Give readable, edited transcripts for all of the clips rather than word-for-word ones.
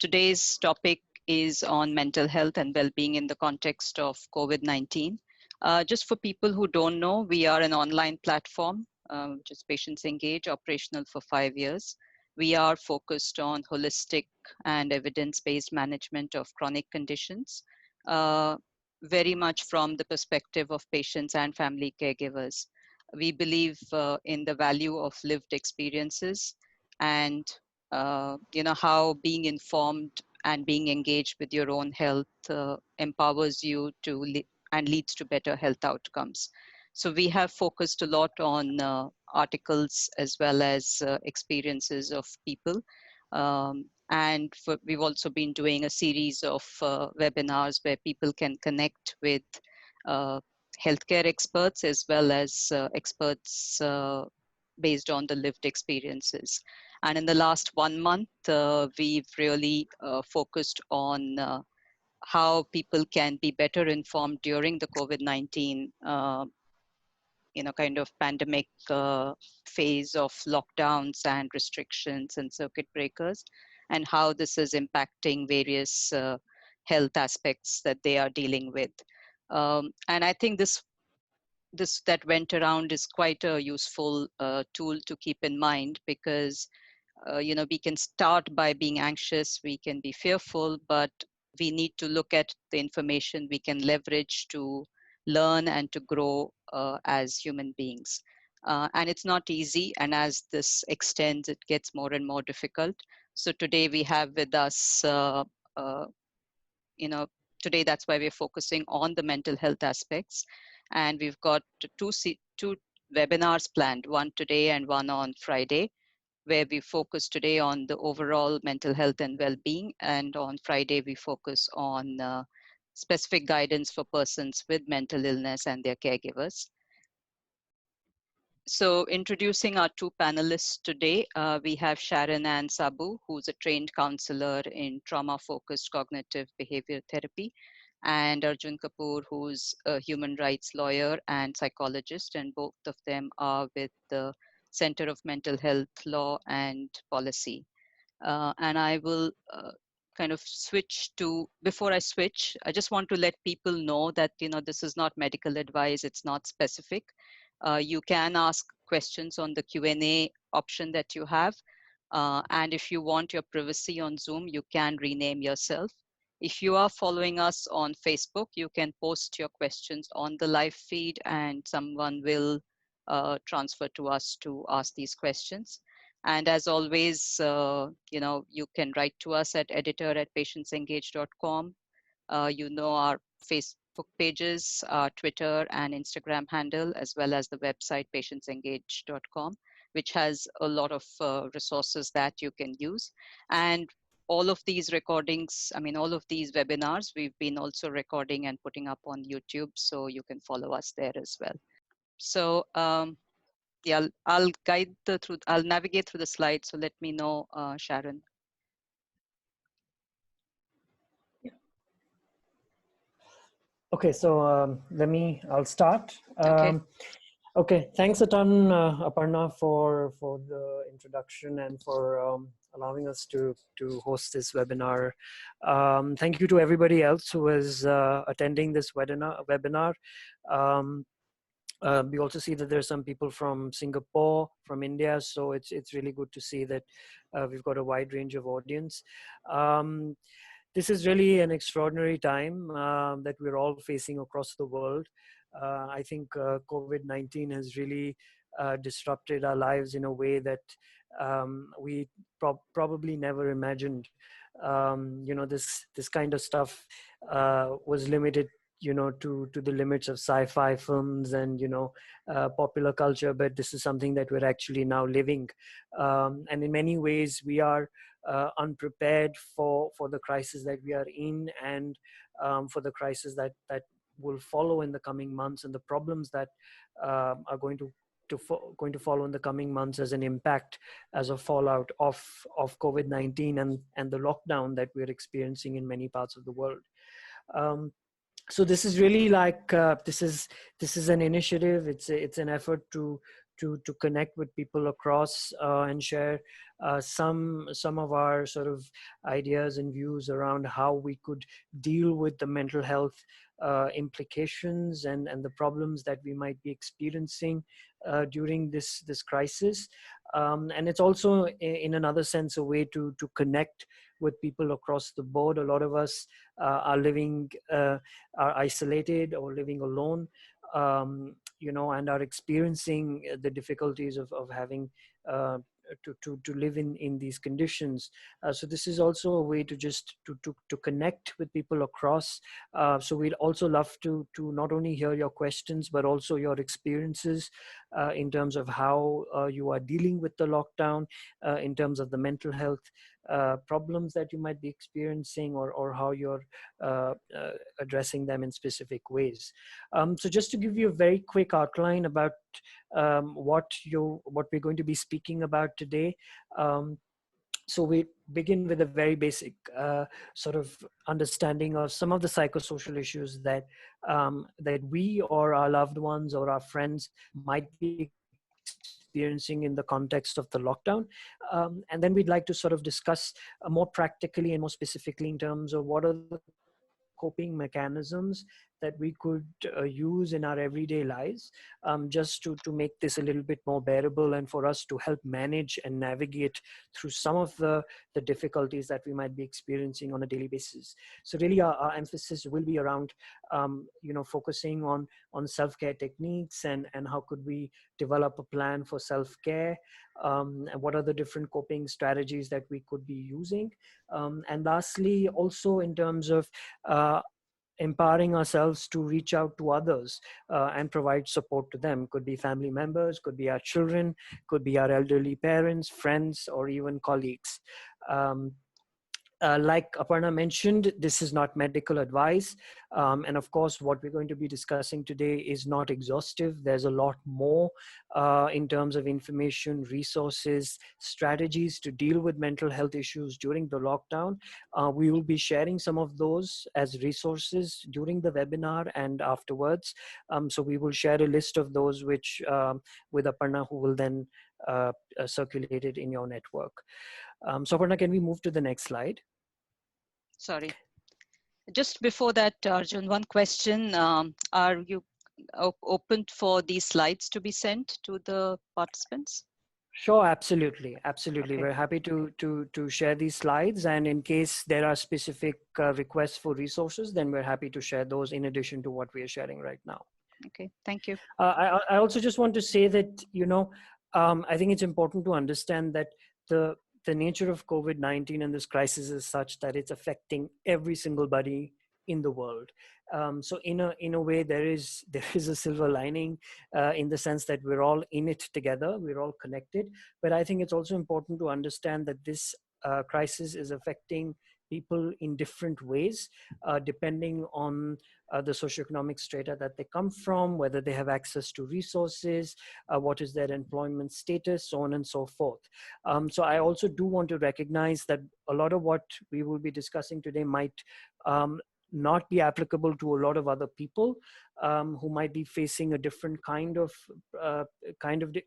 Today's topic is on mental health and well-being in the context of COVID-19. Just for people who don't know, we are an online platform, which is Patients Engage, operational for 5 years. We are focused on holistic and evidence-based management of chronic conditions, very much from the perspective of patients and family caregivers. We believe in the value of lived experiences and how being informed and being engaged with your own health empowers you and leads to better health outcomes. So we have focused a lot on articles as well as experiences of people. We've also been doing a series of webinars where people can connect with healthcare experts as well as experts based on the lived experiences. And in the last 1 month, we've really focused on how people can be better informed during the COVID-19 kind of pandemic phase of lockdowns and restrictions and circuit breakers, and how this is impacting various health aspects that they are dealing with. And I think this that went around is quite a useful tool to keep in mind, because we can start by being anxious, we can be fearful, but we need to look at the information we can leverage to learn and to grow as human beings. And it's not easy, and as this extends, it gets more and more difficult. So today we have with us, today that's why we're focusing on the mental health aspects. And we've got two webinars planned, one today and one on Friday, where we focus today on the overall mental health and well-being. And on Friday, we focus on specific guidance for persons with mental illness and their caregivers. So introducing our two panelists today, we have Sharon and Sabu, who's a trained counselor in trauma-focused cognitive behavior therapy, and Arjun Kapoor, who's a human rights lawyer and psychologist, and both of them are with the Center of Mental Health Law and Policy. And I will kind of switch to, before I switch, I just want to let people know that, this is not medical advice, it's not specific. You can ask questions on the Q&A option that you have. And if you want your privacy on Zoom, you can rename yourself. If you are following us on Facebook, you can post your questions on the live feed and someone will transfer to us to ask these questions. And as always, you can write to us at editor@patientsengage.com. Our Facebook pages, Twitter and Instagram handle, as well as the website patientsengage.com, which has a lot of resources that you can use. And all of these recordings, all of these webinars, we've been also recording and putting up on YouTube, so you can follow us there as well. So yeah, I'll navigate through the slides. So let me know, Sharon. Okay, so I'll start. Okay. Okay, thanks a ton, Aparna, for the introduction and for allowing us to host this webinar. Thank you to everybody else who is attending this webinar. We also see that there's some people from Singapore, from India, so it's really good to see that we've got a wide range of audience. This is really an extraordinary time that we're all facing across the world. I think COVID-19 has really disrupted our lives in a way that we probably never imagined. This kind of stuff was limited, to the limits of sci-fi films and, popular culture, but this is something that we're actually now living. And in many ways, we are unprepared for the crisis that we are in, and for the crisis that will follow in the coming months, and the problems that are going to follow in the coming months as an impact, as a fallout of COVID-19 and the lockdown that we're experiencing in many parts of the world. So this is really like this is an initiative. It's an effort to to connect with people across and share some of our sort of ideas and views around how we could deal with the mental health implications and the problems that we might be experiencing during this crisis. And it's also, in another sense, a way to connect with people across the board. A lot of us are living, are isolated or living alone, and are experiencing the difficulties of having to live in these conditions. So this is also a way to just to connect with people across. So we'd also love to not only hear your questions, but also your experiences in terms of how you are dealing with the lockdown, in terms of the mental health problems that you might be experiencing, or how you're addressing them in specific ways. So just to give you a very quick outline about what we're going to be speaking about today. So we begin with a very basic sort of understanding of some of the psychosocial issues that we or our loved ones or our friends might be experiencing in the context of the lockdown. And then we'd like to sort of discuss more practically and more specifically in terms of what are the coping mechanisms that we could use in our everyday lives, just to make this a little bit more bearable and for us to help manage and navigate through some of the difficulties that we might be experiencing on a daily basis. So really our emphasis will be around focusing on self-care techniques, and how could we develop a plan for self-care, and what are the different coping strategies that we could be using, and lastly also in terms of empowering ourselves to reach out to others and provide support to them. Could be family members, could be our children, could be our elderly parents, friends, or even colleagues. um, like Aparna mentioned, this is not medical advice. And of course, what we're going to be discussing today is not exhaustive. There's a lot more in terms of information, resources, strategies to deal with mental health issues during the lockdown. We will be sharing some of those as resources during the webinar and afterwards. So we will share a list of those which with Aparna, who will then circulate it in your network. So Aparna, can we move to the next slide? Sorry. Just before that, Arjun, one question. Are you open for these slides to be sent to the participants? Sure, absolutely. Absolutely. Okay. We're happy to share these slides. And in case there are specific requests for resources, then we're happy to share those in addition to what we are sharing right now. Okay, thank you. I also just want to say that, I think it's important to understand that the nature of COVID-19 and this crisis is such that it's affecting every single body in the world. So in a way, there is a silver lining in the sense that we're all in it together, we're all connected. But I think it's also important to understand that this crisis is affecting people in different ways, depending on the socioeconomic strata that they come from, whether they have access to resources, what is their employment status, so on and so forth. So I also do want to recognize that a lot of what we will be discussing today might not be applicable to a lot of other people who might be facing a different kind of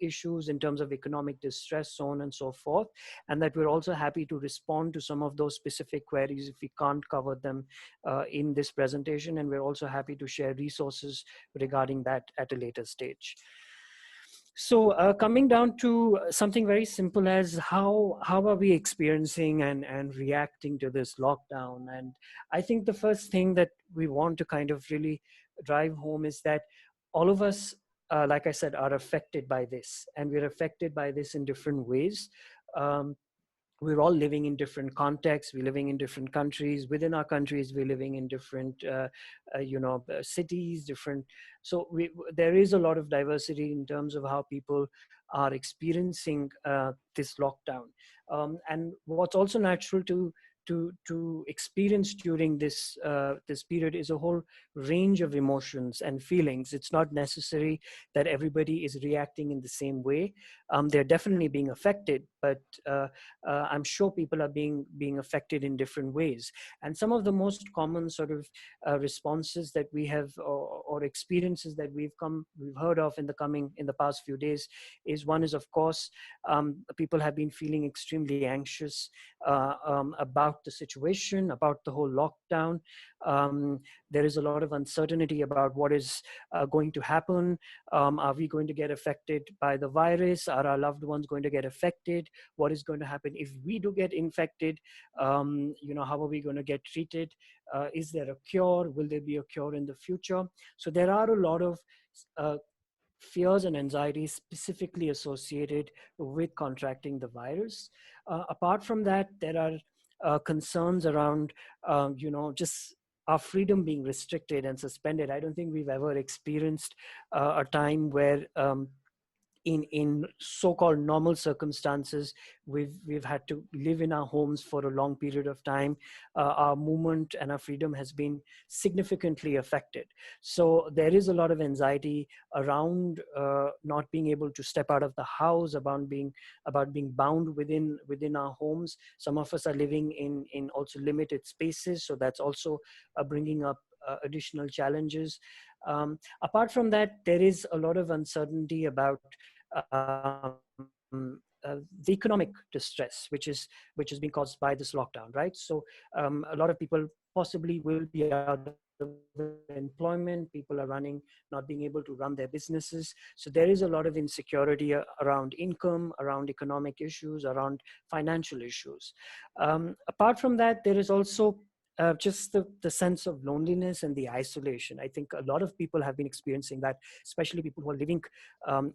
issues in terms of economic distress, so on and so forth, and that we're also happy to respond to some of those specific queries if we can't cover them in this presentation, and we're also happy to share resources regarding that at a later stage. So coming down to something very simple as how are we experiencing and reacting to this lockdown? And I think the first thing that we want to kind of really drive home is that all of us, like I said, are affected by this, and we're affected by this in different ways. We're all living in different contexts. We're living in different countries. Within our countries, we're living in different, cities, different. So there is a lot of diversity in terms of how people are experiencing this lockdown. And what's also natural to to experience during this period is a whole range of emotions and feelings. It's not necessary that everybody is reacting in the same way. They're definitely being affected, but I'm sure people are being affected in different ways. And some of the most common sort of responses that we have, or experiences that we've heard of in the past few days, is one is, of course, people have been feeling extremely anxious about the situation, about the whole lockdown. There is a lot of uncertainty about what is going to happen. Are we going to get affected by the virus? Are our loved ones going to get affected? What is going to happen if we do get infected? How are we going to get treated? Is there a cure? Will there be a cure in the future? So there are a lot of uh, fears and anxieties specifically associated with contracting the virus. Apart from that, there are concerns around, just our freedom being restricted and suspended. I don't think we've ever experienced a time where in so-called normal circumstances we've had to live in our homes for a long period of time. Our movement and our freedom has been significantly affected. So there is a lot of anxiety around not being able to step out of the house, about being bound within our homes. Some of us are living in also limited spaces, so that's also bringing up additional challenges. Apart from that, there is a lot of uncertainty about the economic distress, which is being caused by this lockdown, right? So a lot of people possibly will be out of employment. People are not being able to run their businesses. So there is a lot of insecurity around income, around economic issues, around financial issues. Apart from that, there is also just the sense of loneliness and the isolation. I think a lot of people have been experiencing that, especially people who are living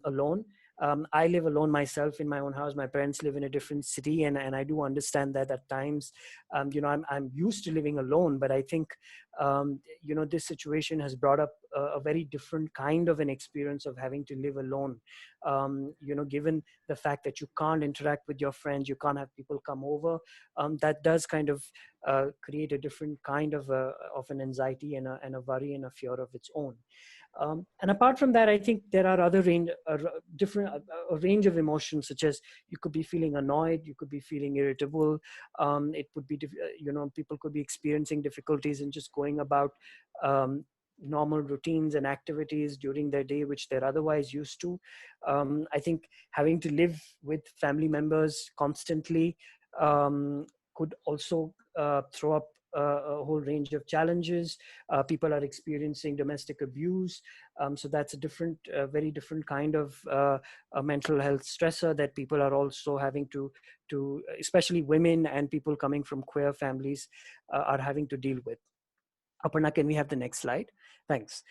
alone. I live alone myself in my own house. My parents live in a different city, and I do understand that at times, I'm used to living alone, but I think, this situation has brought up a very different kind of an experience of having to live alone. Given the fact that you can't interact with your friends, you can't have people come over, that does kind of create a different kind of an anxiety and a worry and a fear of its own. And apart from that, I think there are other a range of emotions, such as you could be feeling annoyed, you could be feeling irritable. It would be, people could be experiencing difficulties in just going about normal routines and activities during their day, which they're otherwise used to. I think having to live with family members constantly could also throw up a whole range of challenges. People are experiencing domestic abuse. So that's a very different kind of a mental health stressor that people are also having to, especially women and people coming from queer families, are having to deal with. Aparna, can we have the next slide? Thanks.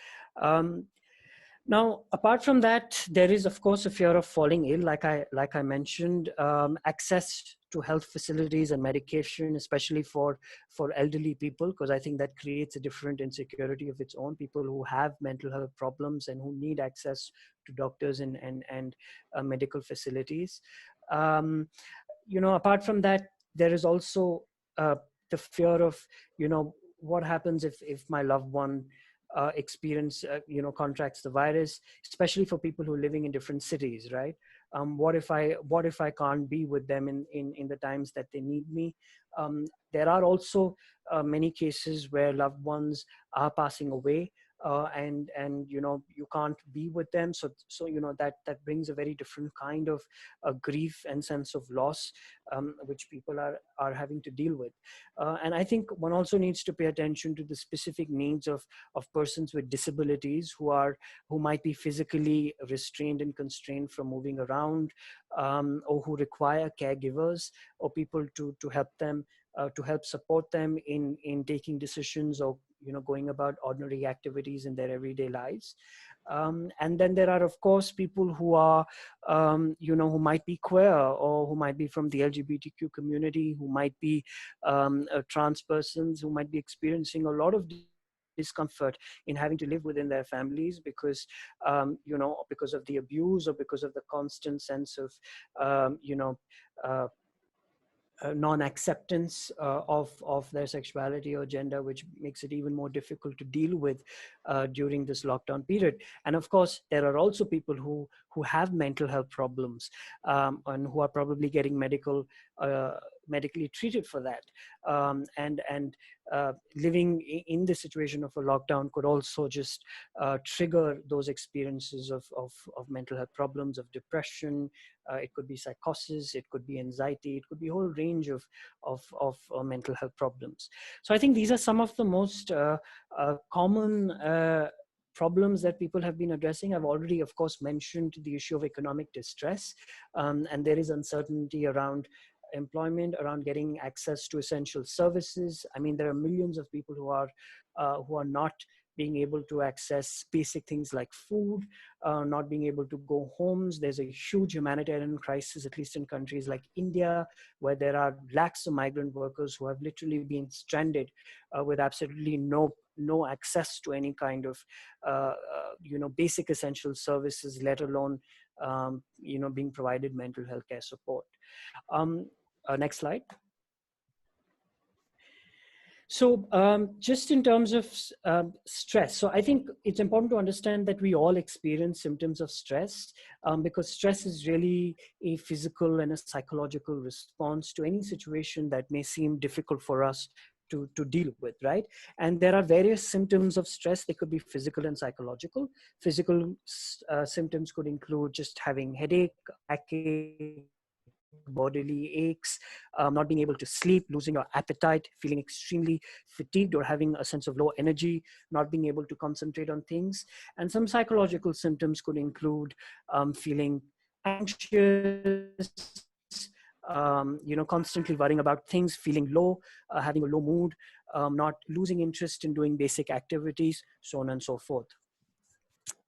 Now, apart from that, there is, of course, a fear of falling ill, like I mentioned. Access to health facilities and medication, especially for elderly people, because I think that creates a different insecurity of its own. People who have mental health problems and who need access to doctors and medical facilities. Apart from that, there is also the fear of, what happens if my loved one contracts the virus, especially for people who are living in different cities, right? What if I can't be with them in the times that they need me? There are also many cases where loved ones are passing away, and you can't be with them, so that brings a very different kind of grief and sense of loss, which people are having to deal with. And I think one also needs to pay attention to the specific needs of persons with disabilities who might be physically restrained and constrained from moving around, or who require caregivers or people to help them, to help support them in taking decisions, or going about ordinary activities in their everyday lives. And then there are, of course, people who are who might be queer, or who might be from the LGBTQ community, who might be trans persons, who might be experiencing a lot of discomfort in having to live within their families because because of the abuse, or because of the constant sense of uh, non-acceptance of their sexuality or gender, which makes it even more difficult to deal with during this lockdown period. And of course, there are also people who have mental health problems, and who are probably getting uh, medically treated for that. And living in the situation of a lockdown could also just trigger those experiences of mental health problems, of depression. It could be psychosis, it could be anxiety, it could be a whole range of mental health problems. So I think these are some of the most common problems that people have been addressing. I've already, of course, mentioned the issue of economic distress, and there is uncertainty around employment, around getting access to essential services. I mean, there are millions of people who are not being able to access basic things like food, not being able to go homes. There's a huge humanitarian crisis, at least in countries like India, where there are lakhs of migrant workers who have literally been stranded with absolutely no access to any kind of basic essential services, let alone being provided mental health care support. Next slide. So just in terms of stress, so I think it's important to understand that we all experience symptoms of stress, because stress is really a physical and a psychological response to any situation that may seem difficult for us to deal with, right? And there are various symptoms of stress. They could be physical and psychological. Physical symptoms could include just having headache, backache, bodily aches, not being able to sleep, losing your appetite, feeling extremely fatigued, or having a sense of low energy, not being able to concentrate on things. And some psychological symptoms could include feeling anxious, constantly worrying about things, feeling low, having a low mood, not losing interest in doing basic activities, so on and so forth.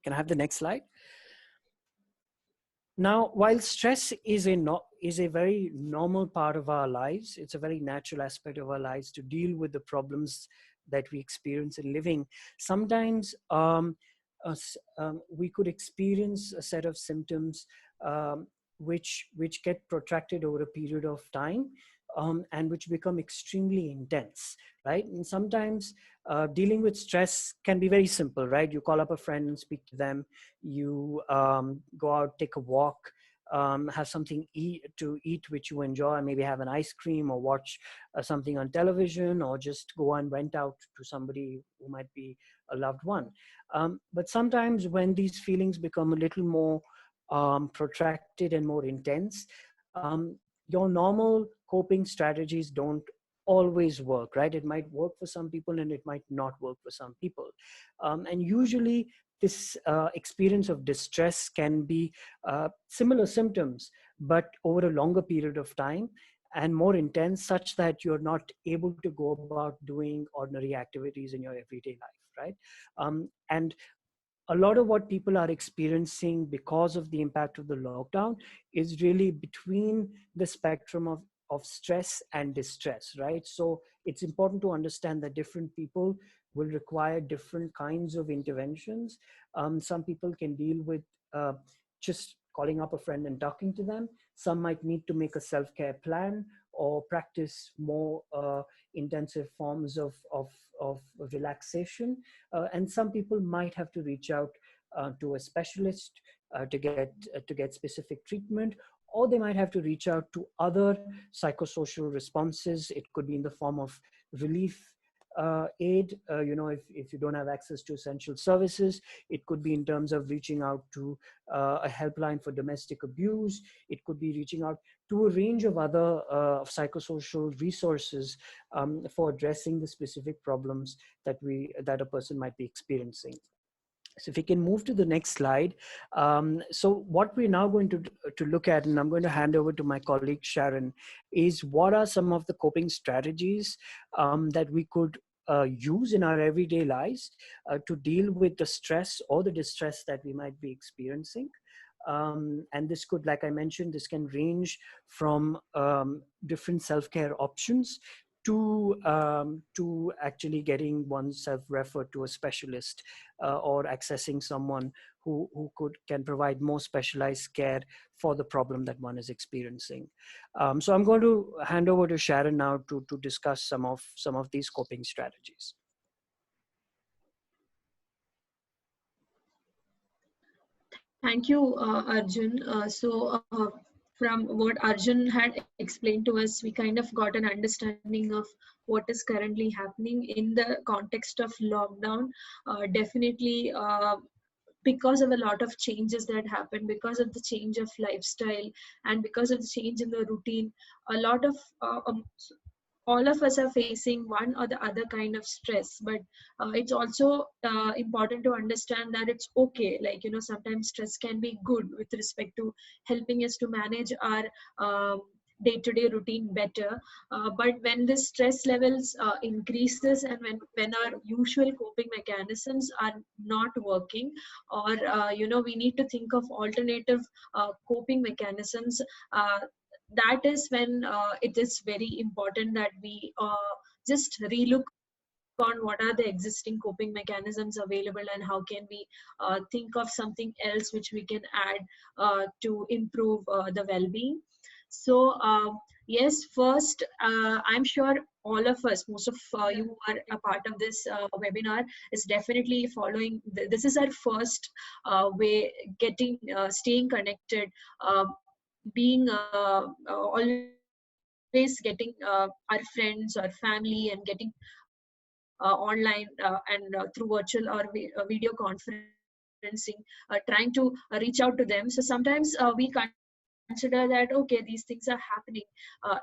Can I have the next slide? Now, while stress is a very normal part of our lives, it's a very natural aspect of our lives to deal with the problems that we experience in living. Sometimes we could experience a set of symptoms which get protracted over a period of time, and which become extremely intense, right? And sometimes dealing with stress can be very simple, right? You call up a friend and speak to them. You go out, take a walk, have something to eat which you enjoy, maybe have an ice cream, or watch something on television, or just go and vent out to somebody who might be a loved one. But sometimes when these feelings become a little more protracted and more intense, your normal coping strategies don't always work, right? It might work for some people and it might not work for some people. And usually this experience of distress can be similar symptoms, but over a longer period of time and more intense, such that you're not able to go about doing ordinary activities in your everyday life, right? And a lot of what people are experiencing because of the impact of the lockdown is really between the spectrum of stress and distress, right? So it's important to understand that different people will require different kinds of interventions. Some people can deal with just calling up a friend and talking to them. Some might need to make a self-care plan or practice more intensive forms of relaxation. And some people might have to reach out to a specialist to get specific treatment, or they might have to reach out to other psychosocial responses. It could be in the form of relief aid, if you don't have access to essential services. It could be in terms of reaching out to a helpline for domestic abuse. It could be reaching out to a range of other psychosocial resources for addressing the specific problems that a person might be experiencing. So if we can move to the next slide. So what we're now going to look at, and I'm going to hand over to my colleague Sharon, is what are some of the coping strategies that we could use in our everyday lives to deal with the stress or the distress that we might be experiencing. And this could, like I mentioned, this can range from different self-care options to actually getting oneself referred to a specialist, or accessing someone who can provide more specialized care for the problem that one is experiencing. So I'm going to hand over to Sharon now to discuss some of these coping strategies. Thank you, Arjun. From what Arjun had explained to us, we kind of got an understanding of what is currently happening in the context of lockdown. Definitely, because of a lot of changes that happened, because of the change of lifestyle, and because of the change in the routine, a lot of all of us are facing one or the other kind of stress. But it's also important to understand that it's okay, like, sometimes stress can be good with respect to helping us to manage our day-to-day routine better. But when the stress levels increases, and when our usual coping mechanisms are not working, or we need to think of alternative coping mechanisms, that is when it is very important that we just relook on what are the existing coping mechanisms available, and how can we think of something else which we can add to improve the well-being. So yes, first, I'm sure all of us, most of you who are a part of this webinar, is definitely following. This is our first way getting staying connected, being always getting our friends or family and getting online and through virtual or video conferencing, trying to reach out to them. So sometimes we consider that, okay, these things are happening,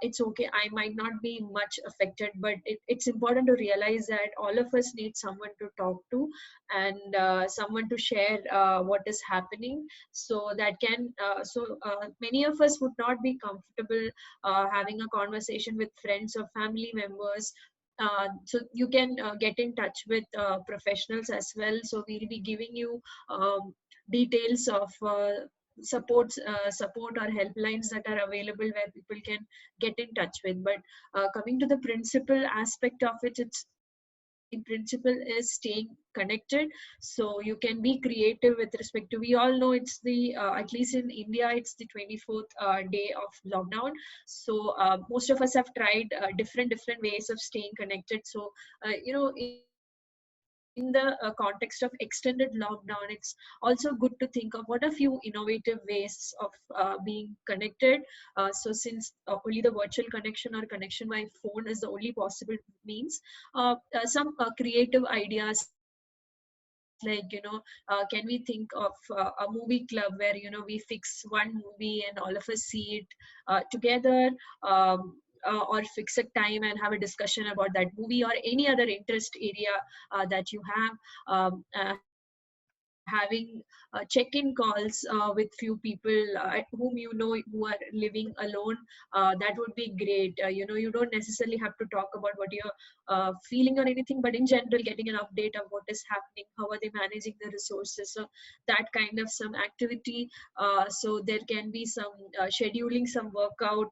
it's okay, I might not be much affected, but it's important to realize that all of us need someone to talk to, and someone to share what is happening, so that can many of us would not be comfortable having a conversation with friends or family members. So you can get in touch with professionals as well. So we'll be giving you details of support or helplines that are available where people can get in touch with. But coming to the principal aspect of it, it's in principle is staying connected. So you can be creative with respect to, we all know it's the at least in India, it's the 24th day of lockdown. So most of us have tried different ways of staying connected. So in the context of extended lockdown, it's also good to think of what are few innovative ways of being connected. So since only the virtual connection or connection by phone is the only possible means, some creative ideas, like, can we think of a movie club where we fix one movie and all of us see it together, or fix a time and have a discussion about that movie, or any other interest area that you have. Having check-in calls with few people whom who are living alone, that would be great. You don't necessarily have to talk about what you're feeling or anything, but in general, getting an update of what is happening, how are they managing the resources. So that kind of some activity. So there can be some scheduling some workout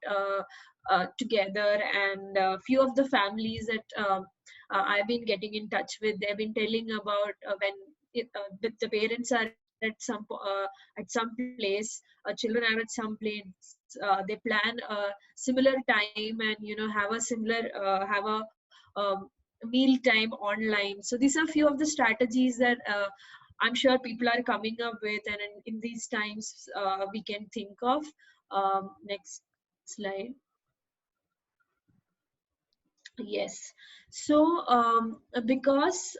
together. And few of the families that I've been getting in touch with, they've been telling about when the parents are at some place, children are at some place, they plan a similar time, and have a similar have a meal time online. So these are few of the strategies that I'm sure people are coming up with, and in these times we can think of. Next slide. Yes. So, because,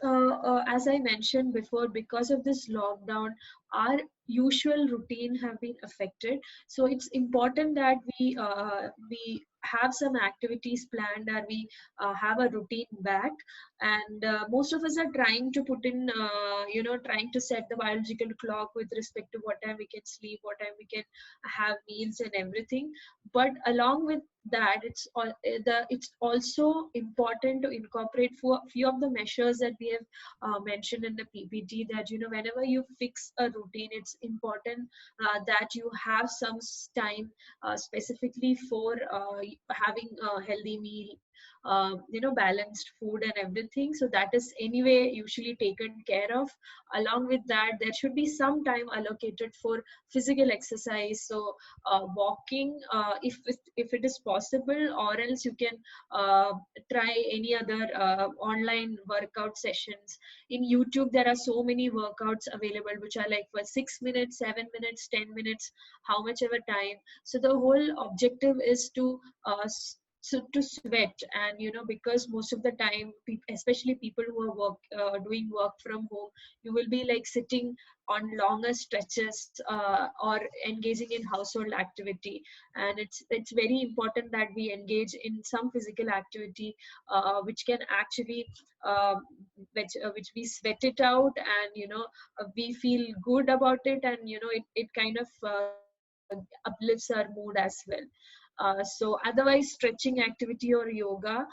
as I mentioned before, because of this lockdown, our usual routine have been affected. So it's important that we have some activities planned, and we have a routine back. And most of us are trying to put in, trying to set the biological clock with respect to what time we can sleep, what time we can have meals, and everything. But along with that, it's also important to incorporate for few of the measures that we have mentioned in the PPT, that whenever you fix a routine, it's important that you have some time specifically for having a healthy meal, balanced food and everything. So that is anyway usually taken care of. Along with that, there should be some time allocated for physical exercise. So walking, if it is possible, or else you can uh, try any other online workout sessions. In YouTube there are so many workouts available which are like for 6 minutes, 7 minutes, 10 minutes, how much ever time. So the whole objective is to to sweat. And because most of the time, especially people who are doing work from home, you will be like sitting on longer stretches, or engaging in household activity. And it's very important that we engage in some physical activity, which can actually uh, which we sweat it out, and we feel good about it, and it kind of uplifts our mood as well. So otherwise, stretching activity or yoga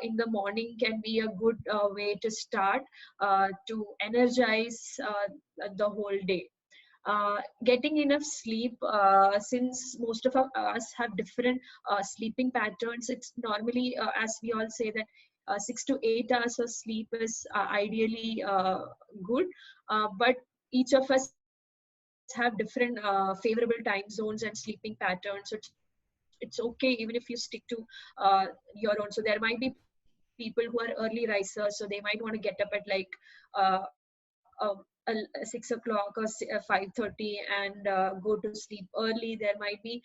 in the morning can be a good way to start, to energize the whole day. Getting enough sleep, since most of us have different sleeping patterns. It's normally, as we all say, that 6 to 8 hours of sleep is ideally good, but each of us have different favorable time zones and sleeping patterns. So it's okay even if you stick to your own. So there might be people who are early risers, so they might want to get up at like uh, 6 o'clock or 5:30 and go to sleep early. There might be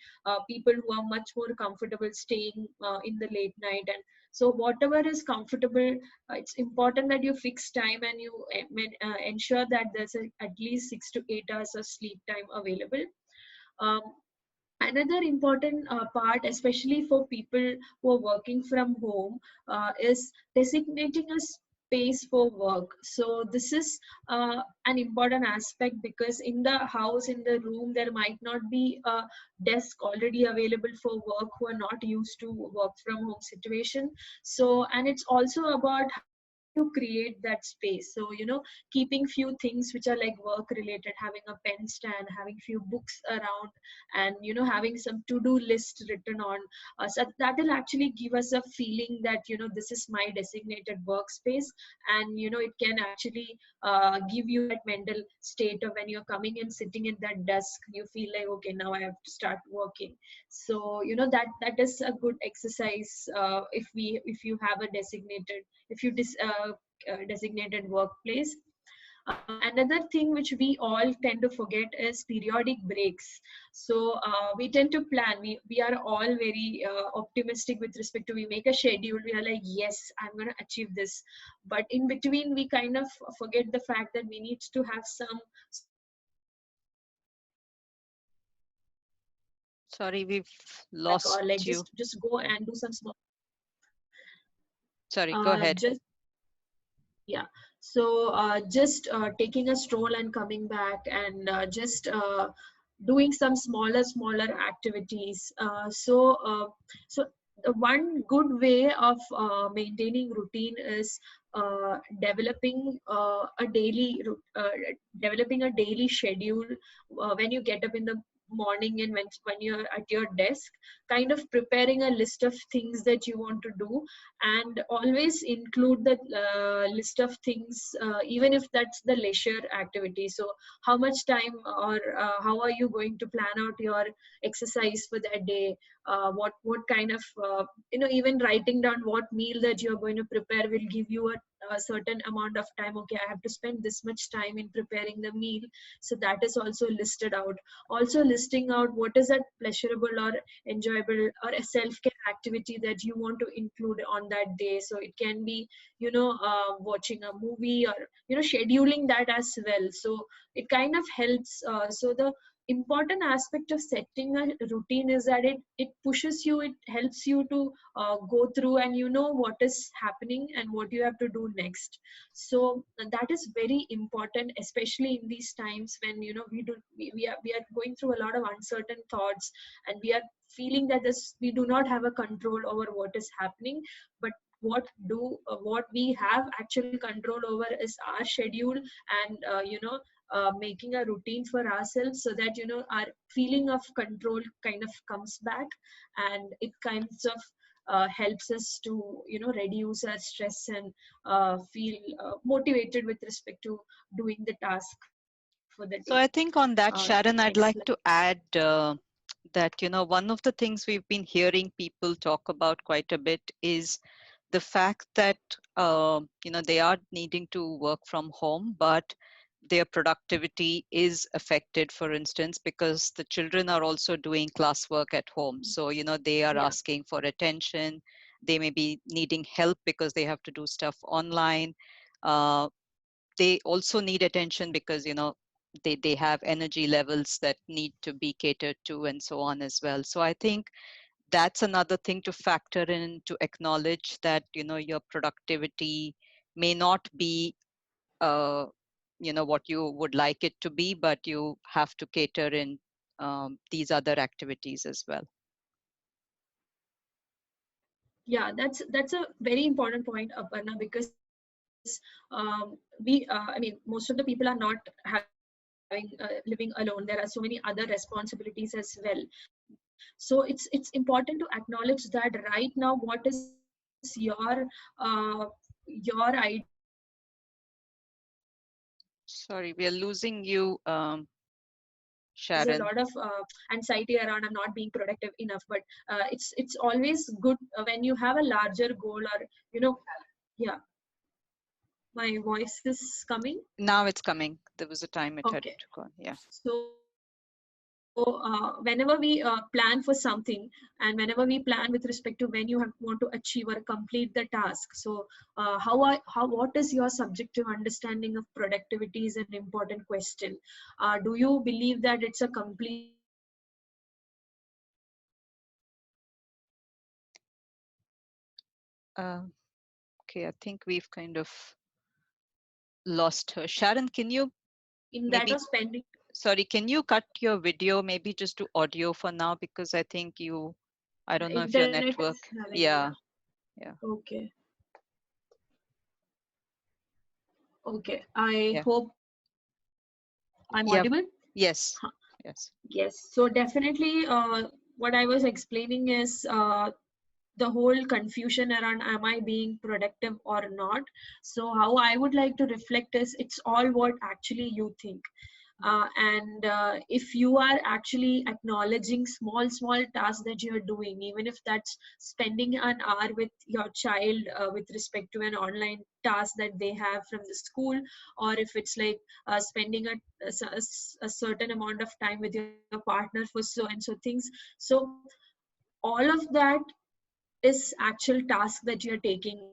people who are much more comfortable staying in the late night. And so whatever is comfortable, it's important that you fix time, and you ensure that there's at least 6 to 8 hours of sleep time available. um, Another important part, especially for people who are working from home, is designating a space for work. So this is an important aspect, because in the house, in the room, there might not be a desk already available for work who are not used to work from home situation. So, and it's also about how do you create that space. So keeping few things which are like work related, having a pen stand, having few books around, and having some to-do list written on, so that will actually give us a feeling that this is my designated workspace. And it can actually give you that mental state of when you're coming and sitting at that desk, you feel like, okay, now I have to start working. So that is a good exercise, if you have a designated, if you designated workplace. Another thing which we all tend to forget is periodic breaks. So we tend to plan. We are all very optimistic with respect to, we make a schedule. We are like, yes, I'm going to achieve this. But in between, we kind of forget the fact that we need to have some small breaks, where we can step Sorry, we've back, or lost like you. just go and do some small Sorry, go ahead. just yeah. So just taking a stroll and coming back, and just doing some smaller activities. So the one good way of maintaining routine is developing developing a daily schedule. When you get up in the morning, and when you're at your desk, kind of preparing a list of things that you want to do, and always include the list of things, even if that's the leisure activity. So how much time, or how are you going to plan out your exercise for that day? What kind of even writing down what meal that you're going to prepare will give you a certain amount of time. Okay, I have to spend this much time in preparing the meal. So that is also listed out. Also listing out what is that pleasurable or enjoyable or a self-care activity that you want to include on that day. So it can be watching a movie, or scheduling that as well. So it kind of helps. So the important aspect of setting a routine is that it pushes you, it helps you to go through, and what is happening and what you have to do next. So that is very important, especially in these times when we are going through a lot of uncertain thoughts, and we are feeling that we do not have a control over what is happening. But what we have actual control over is our schedule, and making a routine for ourselves, so that our feeling of control kind of comes back, and it kinds of helps us to reduce our stress and feel motivated with respect to doing the task for the day. So I think on that, Next Sharon, slide. I'd like to add that, one of the things we've been hearing people talk about quite a bit is the fact that, they are needing to work from home, but their productivity is affected, for instance, because the children are also doing classwork at home. So, they are Yeah. asking for attention. They may be needing help because they have to do stuff online. Uh, they also need attention because they have energy levels that need to be catered to and so on as well. So I think that's another thing to factor in, to acknowledge that your productivity may not be uh, what you would like it to be, but you have to cater in these other activities as well. Yeah, that's a very important point, Aparna, because I mean, most of the people are not having living alone. There are so many other responsibilities as well. So it's important to acknowledge that right now, what is your idea of Sorry, we are losing you, there's a lot Sharon. of anxiety around I'm not being productive enough, but it's always good when you have a larger goal, or yeah, my voice is coming. Now it's coming. There was a time it had Okay. gone. Yeah. So whenever we plan for something, and whenever we plan with respect to when you want to achieve or complete the task, so what is your subjective understanding of productivity is an important question. Do you believe that it's a completion of a task, or do you believe that it's Uh, okay, I think we've kind of lost her. Sharon, can you in that maybe, of spending? sorry, can you cut your video, maybe just to audio for now? Because I think I don't know if your Internet is network, having, yeah, yeah. yeah, Okay. Okay, I yeah, hope I'm yeah, audible. yes, yes. Yes, so definitely what I was explaining is the whole confusion around am I being productive or not. So, how I would like to reflect is it's all what actually you think. And if you are actually acknowledging small tasks that you're doing, even if that's spending an hour with your child with respect to an online task that they have from the school, or if it's like spending a certain amount of time with your partner for so and so things. So all of that is actual task that you're taking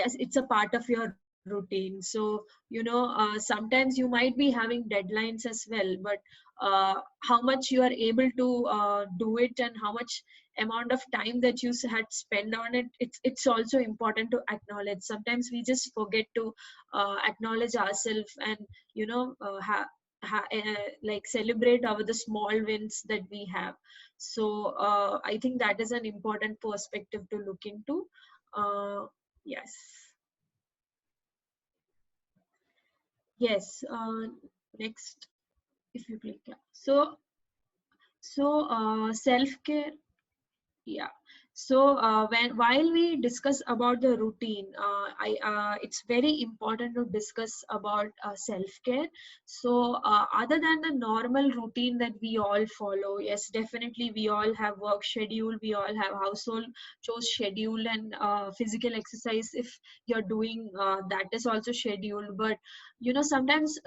as it's a part of your routine. So sometimes you might be having deadlines as well, but how much you are able to do it, and how much amount of time that you had spent on it, it's also important to acknowledge. Sometimes we just forget to acknowledge ourselves, and like celebrate over the small wins that we have. So I think that is an important perspective to look into. Yes. Yes. Next, if you click, yeah. So self care. Yeah. So while we discuss about the routine, it's very important to discuss about self-care. So other than the normal routine that we all follow, yes, definitely we all have work schedule, we all have household chores schedule, and physical exercise if you're doing that is also scheduled. But sometimes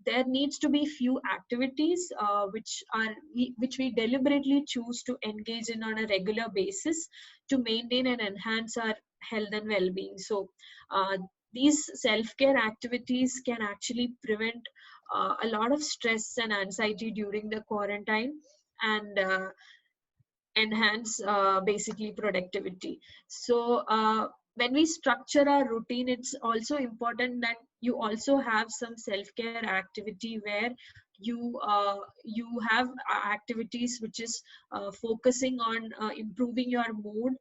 there needs to be few activities which we deliberately choose to engage in on a regular basis to maintain and enhance our health and well-being. So these self-care activities can actually prevent a lot of stress and anxiety during the quarantine, and enhance basically productivity. So when we structure our routine, it's also important that you also have some self-care activity where you have activities which is focusing on improving your mood,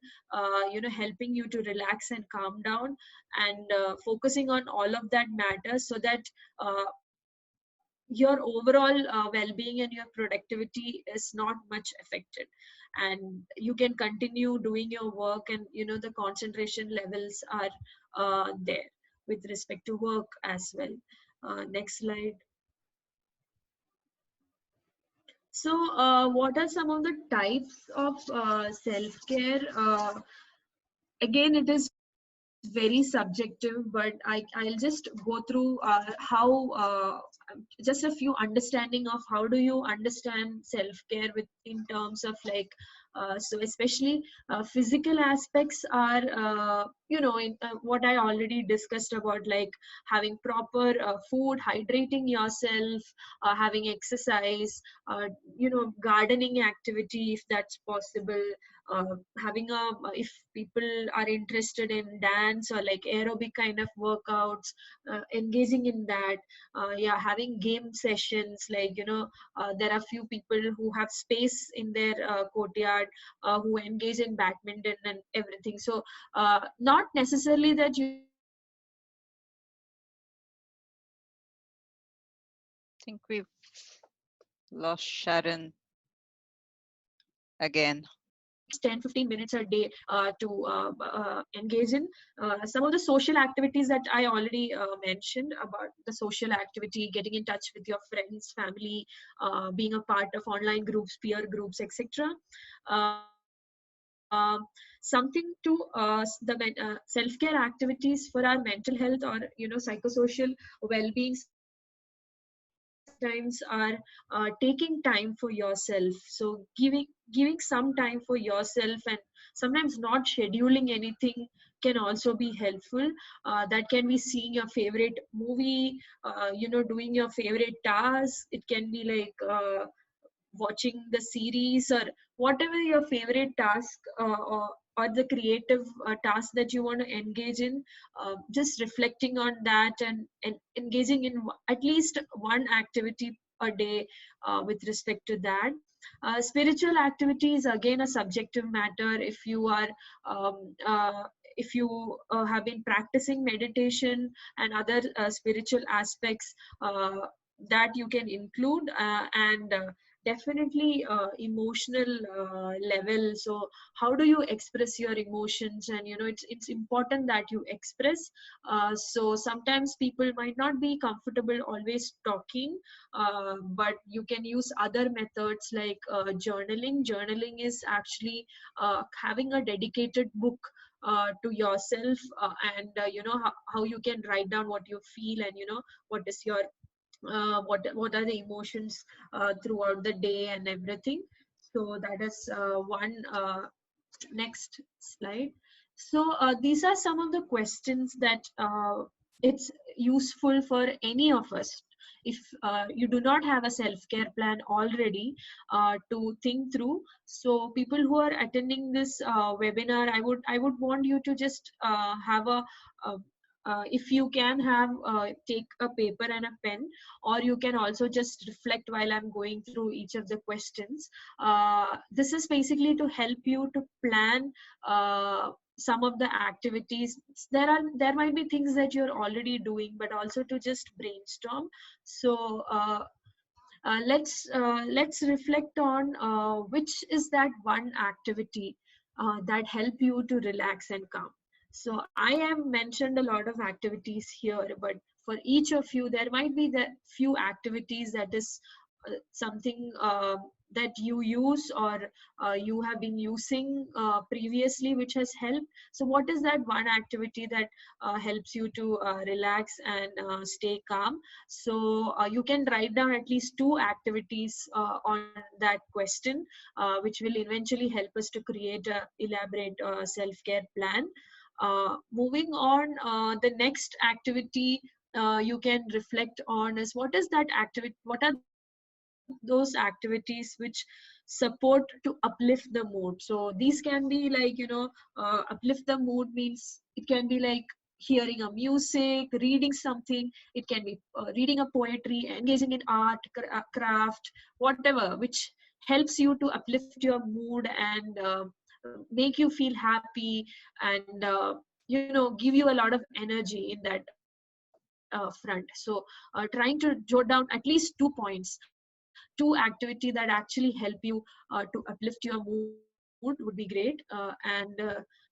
helping you to relax and calm down, and focusing on all of that matters, so that your overall well-being and your productivity is not much affected, and you can continue doing your work, and the concentration levels are there with respect to work as well. Next slide. So what are some of the types of self-care? Again, it is very subjective, but I'll just go through how just a few understanding of how do you understand self-care with in terms of like so especially physical aspects are in what I already discussed about, like having proper food, hydrating yourself, having exercise, gardening activity if that's possible, having a if people are interested in dance or like aerobic kind of workouts, engaging in that. Yeah, having game sessions, like there are few people who have space in their courtyard, who engage in badminton and everything. So not necessarily that you need to go to a gym or I think we've lost Sharon again. at least 10-15 minutes a day to engage in some of the social activities that I already mentioned about the social activity, getting in touch with your friends, family, being a part of online groups, peer groups, etc. Something to self-care activities for our mental health or psychosocial well-being sometimes are taking time for yourself. So giving some time for yourself, and sometimes not scheduling anything can also be helpful. That can be seeing your favorite movie, doing your favorite task. It can be like watching the series or whatever your favorite task, or the creative task that you want to engage in. Just reflecting on that, and engaging in at least one activity a day with respect to that. Spiritual activity is again a subjective matter. If you are if you have been practicing meditation and other spiritual aspects, that you can include, and definitely emotional level. So how do you express your emotions? And it's important that you express. So sometimes people might not be comfortable always talking, but you can use other methods like journaling is actually having a dedicated book to yourself, and how you can write down what you feel, and what is your what are the emotions throughout the day and everything. So that is one. Next slide. So these are some of the questions that it's useful for any of us. If you do not have a self-care plan already, to think through. So people who are attending this webinar, I would want you to just have a if you can have take a paper and a pen, or you can also just reflect while I'm going through each of the questions. This is basically to help you to plan some of the activities. There might be things that you're already doing, but also to just brainstorm. So let's reflect on which is that one activity that help you to relax and calm. So I have mentioned a lot of activities here, but for each of you there might be that few activities that is something that you use, or you have been using previously, which has helped. So what is that one activity that helps you to relax and stay calm? So you can write down at least two activities on that question, which will eventually help us to create a elaborate self-care plan. Moving on, the next activity you can reflect on is what is that activity, what are those activities which support to uplift the mood. So these can be like uplift the mood means it can be like hearing a music, reading something. It can be reading a poetry, engaging in art, craft, whatever, which helps you to uplift your mood and make you feel happy, and give you a lot of energy in that moment. front. So trying to jot down at least 2 points, two activity that actually help you to uplift your mood would be great. And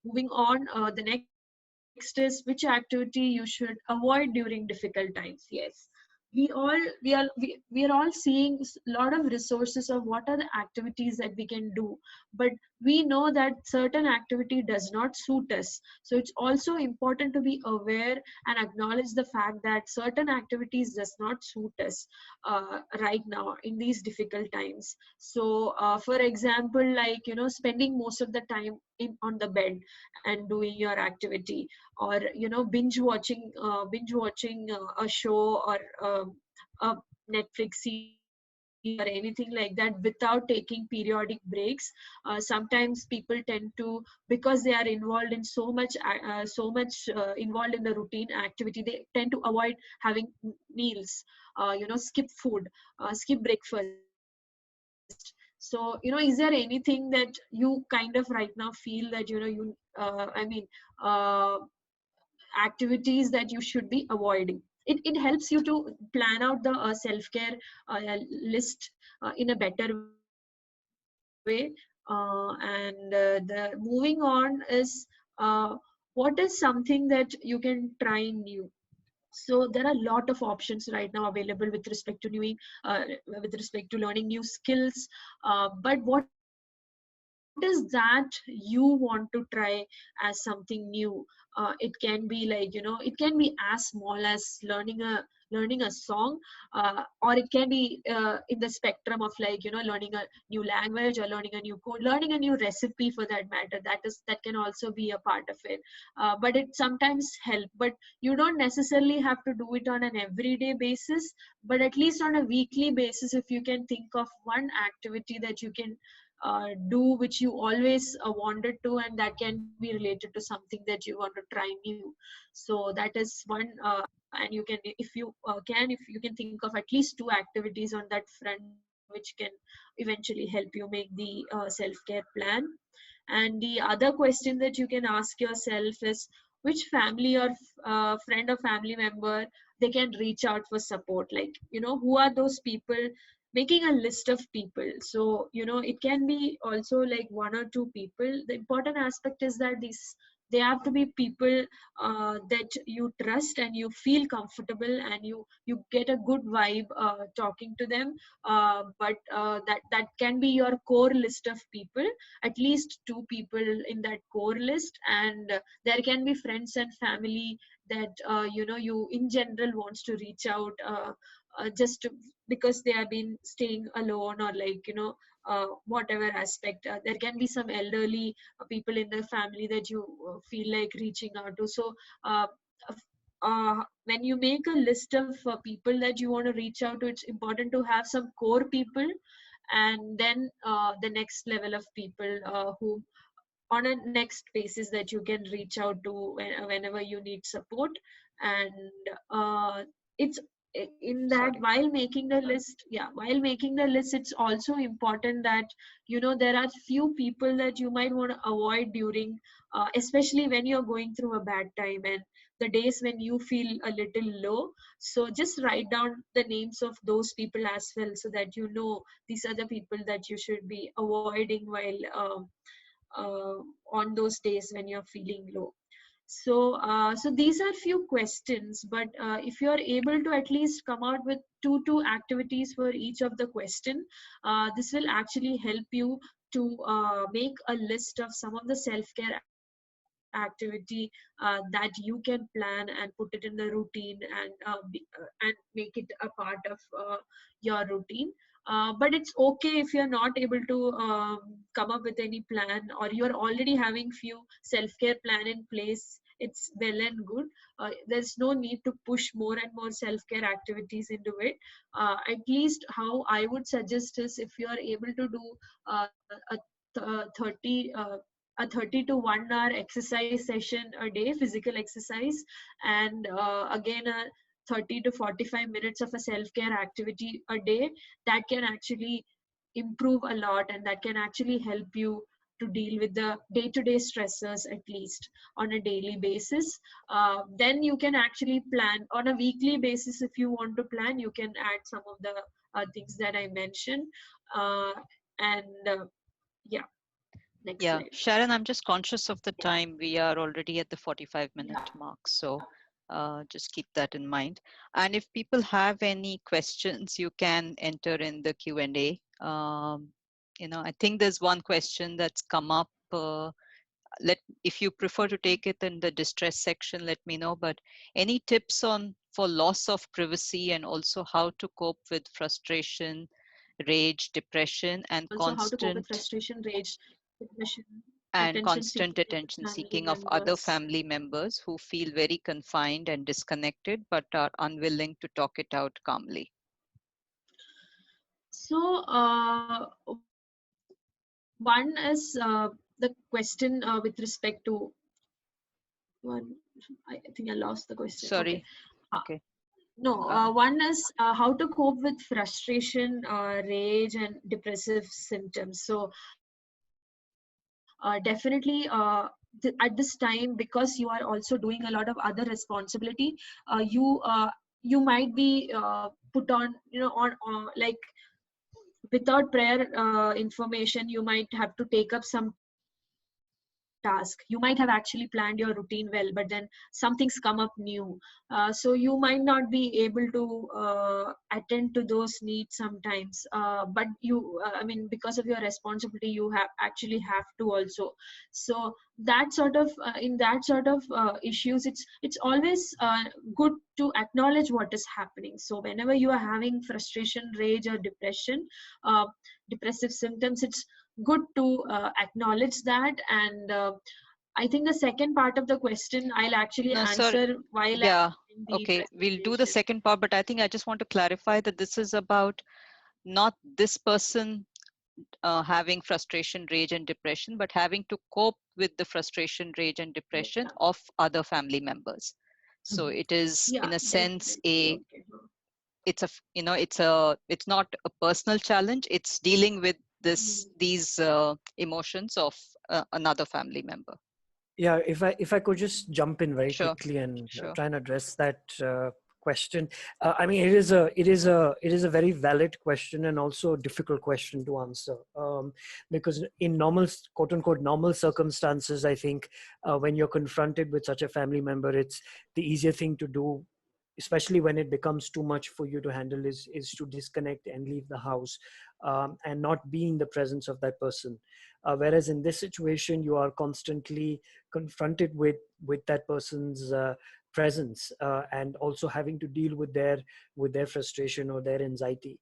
moving on, the next is which activity you should avoid during difficult times. Yes, we are all seeing lot of resources of what are the activities that we can do, but we know that certain activity does not suit us. So it's also important to be aware and acknowledge the fact that certain activities does not suit us right now in these difficult times. So for example, like spending most of the time on the bed and doing your activity, or binge watching a show, or a Netflix series or anything like that without taking periodic breaks. Sometimes people tend to, because they are involved in so much involved in the routine activity, they tend to avoid having meals, skip food, skip breakfast. So is there anything that you kind of right now feel that uh, activities that you should be avoiding? It helps you to plan out the self-care list in a better way. And the moving on is what is something that you can try new? So there are a lot of options right now available with respect to with respect to learning new skills. But what is that you want to try as something new? It can be like it can be as small as learning a song, or it can be in the spectrum of like learning a new language, or learning a new code, learning a new recipe for that matter. That can also be a part of it. But it sometimes help, but you don't necessarily have to do it on an everyday basis, but at least on a weekly basis, if you can think of one activity that you can do, which you always wanted to, and that can be related to something that you want to try new. So that is one, and you can, if you can think of at least two activities on that front, which can eventually help you make the self-care plan. And the other question that you can ask yourself is which family or friend or family member they can reach out for support. Like, who are those people? Making a list of people. So it can be also like one or two people. The important aspect is that they have to be people that you trust and you feel comfortable, and you get a good vibe talking to them. But that can be your core list of people, at least two people in that core list. And there can be friends and family that you in general wants to reach out, just because they have been staying alone, or like whatever aspect. There can be some elderly people in the family that you feel like reaching out to. So uh, when you make a list of people that you want to reach out to, it's important to have some core people, and then the next level of people who on a next basis that you can reach out to whenever you need support. And it's in that, Sorry. while making the list, yeah, while making the list, it's also important that there are few people that you might want to avoid during especially when you're going through a bad time, and the days when you feel a little low. So just write down the names of those people as well, so that these are the people that you should be avoiding while uh, on those days when you're feeling low. So so these are few questions, but if you're able to at least come out with two activities for each of the question, this will actually help you to make a list of some of the self-care activity that you can plan and put it in the routine, and make it a part of your routine. But it's okay if you're not able to come up with any plan, or you're already having few self-care plan in place. It's well and good. There's no need to push more and more self-care activities into it. At least how I would suggest is, if you are able to do th- uh, 30 uh, a 30 to 1 hour exercise session a day, physical exercise, and again a 30 to 45 minutes of a self-care activity a day, that can actually improve a lot, and that can actually help you to deal with the day-to-day stressors, at least on a daily basis. Then you can actually plan on a weekly basis. If you want to plan, you can add some of the things that I mentioned. uh, and Yeah, next Yeah, slide. Sharon, I'm just conscious of the Yeah, time. We are already at the 45-minute yeah. mark, so just keep that in mind. And if people have any questions, you can enter in the Q&A. I think there's one question that's come up. Let If you prefer to take it in the distress section, let me know. But any tips on for loss of privacy and also how to cope with frustration, rage, depression, and Also, how to cope with constant frustration, rage, depression, and attention constant seeking of attention family seeking of other members. family members who feel very confined and disconnected but are unwilling to talk it out calmly. So, one is the question with respect to one. I think I lost the question. Okay. Sorry. Uh, Okay. no, Uh, one is how to cope with frustration, rage, and depressive symptoms. So, definitely, at this time, because you are also doing a lot of other responsibility, you might be put on, like without prior information, you might have to take up some task. You might have actually planned your routine well, but then some things come up new. So you might not be able to attend to those needs sometimes. But I mean, because of your responsibility, you have actually have to also. So that sort of in that sort of issues, it's always good to acknowledge what is happening. So whenever you are having frustration, rage, or depression, uh, depressive symptoms, it's good to acknowledge that. And I think the second part of the question I'll actually no, sorry. answer while I'm Yeah. in the Okay. We'll do the presentation. second part, but I think I just want to clarify that this is about not this person having frustration, rage, and depression, but having to cope with the frustration, rage, and depression Yeah, of other family members. So it is, yeah, in a sense, definitely. Okay. it's not a personal challenge. It's dealing with Mm. these emotions of another family member. Yeah, if I could just jump in very Sure. quickly and Sure. try and address that question. I mean, it is a very valid question and also a difficult question to answer, because in normal, quote unquote, normal circumstances, I think when you're confronted with such a family member, it's the easier thing to do, especially when it becomes too much for you to handle, is to disconnect and leave the house, and not be in the presence of that person. Whereas in this situation, you are constantly confronted with that person's presence, and also having to deal with their frustration or their anxiety.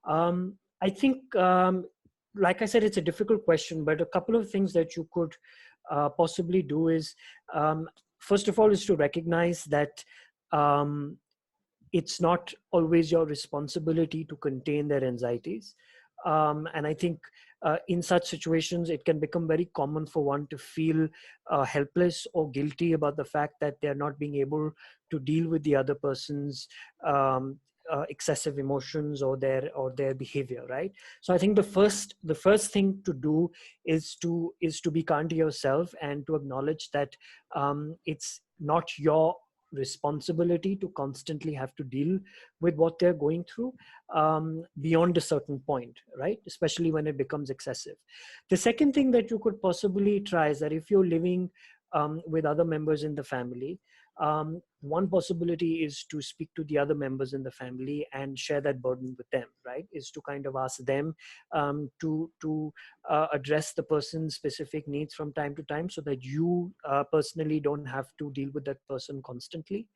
I think, like I said, it's a difficult question, but a couple of things that you could possibly do is, first of all, is to recognize that um, it's not always your responsibility to contain their anxieties. And I think in such situations, it can become very common for one to feel helpless or guilty about the fact that they're not being able to deal with the other person's excessive emotions or their behavior, right? So I think the first thing to do is to be kind to yourself and to acknowledge that it's not your responsibility to constantly have to deal with what they're going through, beyond a certain point, right? Especially when it becomes excessive. The second thing that you could possibly try is that if you're living with other members in the family, one possibility is to speak to the other members in the family and share that burden with them, right? Is to kind of ask them to address the person's specific needs from time to time, so that you personally don't have to deal with that person constantly.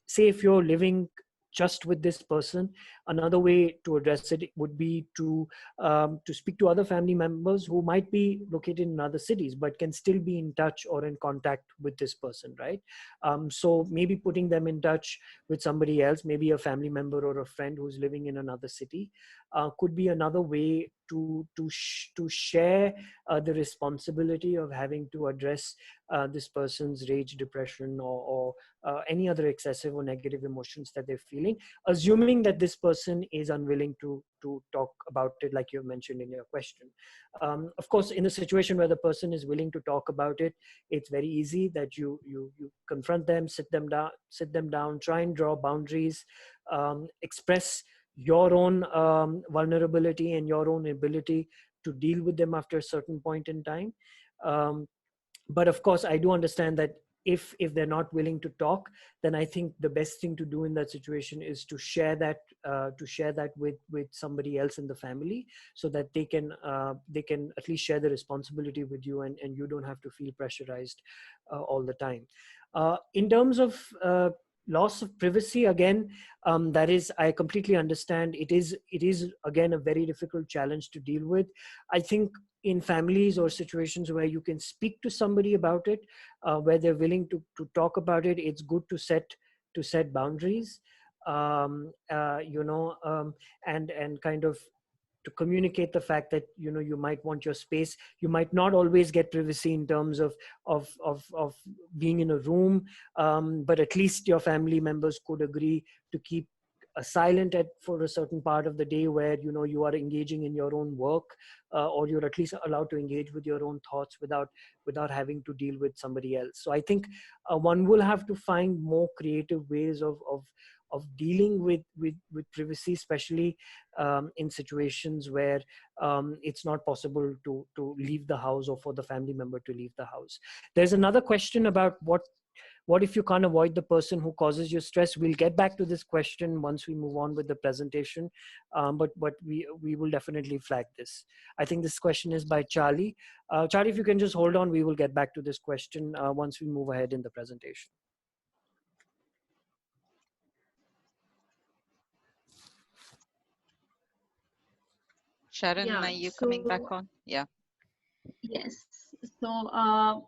Say if you're living just with this person, another way to address it would be to speak to other family members who might be located in other cities but can still be in touch or in contact with this person, right? So maybe putting them in touch with somebody else, maybe a family member or a friend who's living in another city, could be another way to share the responsibility of having to address this person's rage, depression, or any other excessive or negative emotions that they're feeling, assuming that this person is unwilling to talk about it, like you mentioned in your question. Of course, in a situation where the person is willing to talk about it, it's very easy that you confront them, sit them down, try and draw boundaries, express your own vulnerability and your own ability to deal with them after a certain point in time. Um, but of course, I do understand that if they're not willing to talk, then I think the best thing to do in that situation is to share that with somebody else in the family, so that they can at least share the responsibility with you, and you don't have to feel pressurized all the time. In terms of loss of privacy, again, that is, I completely understand. It is again a very difficult challenge to deal with. I think in families or situations where you can speak to somebody about it, where they're willing to talk about it, it's good to set boundaries, and kind of to communicate the fact that you might want your space. You might not always get privacy in terms of being in a room, but at least your family members could agree to keep silent for a certain part of the day, where you are engaging in your own work, or you're at least allowed to engage with your own thoughts without having to deal with somebody else. So I think one will have to find more creative ways of dealing with privacy, especially in situations where it's not possible to leave the house, or for the family member to leave the house. There's another question about what if you can't avoid the person who causes you stress. We'll get back to this question once we move on with the presentation, but we will definitely flag this. I think this question is by Charlie. Charlie, if you can just hold on, we will get back to this question once we move ahead in the presentation. Sharon, are Yeah. you coming back So on? Yeah. yes. So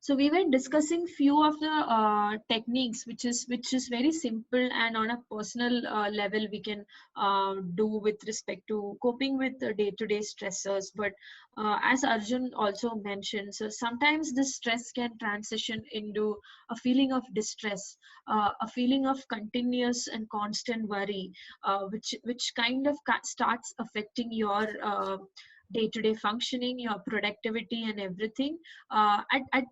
so we were discussing few of the techniques, which is very simple and on a personal level we can do with respect to coping with the day-to-day stressors. But as Arjun also mentioned, so sometimes this stress can transition into a feeling of distress, a feeling of continuous and constant worry, which kind of starts affecting your day-to-day functioning, your productivity and everything.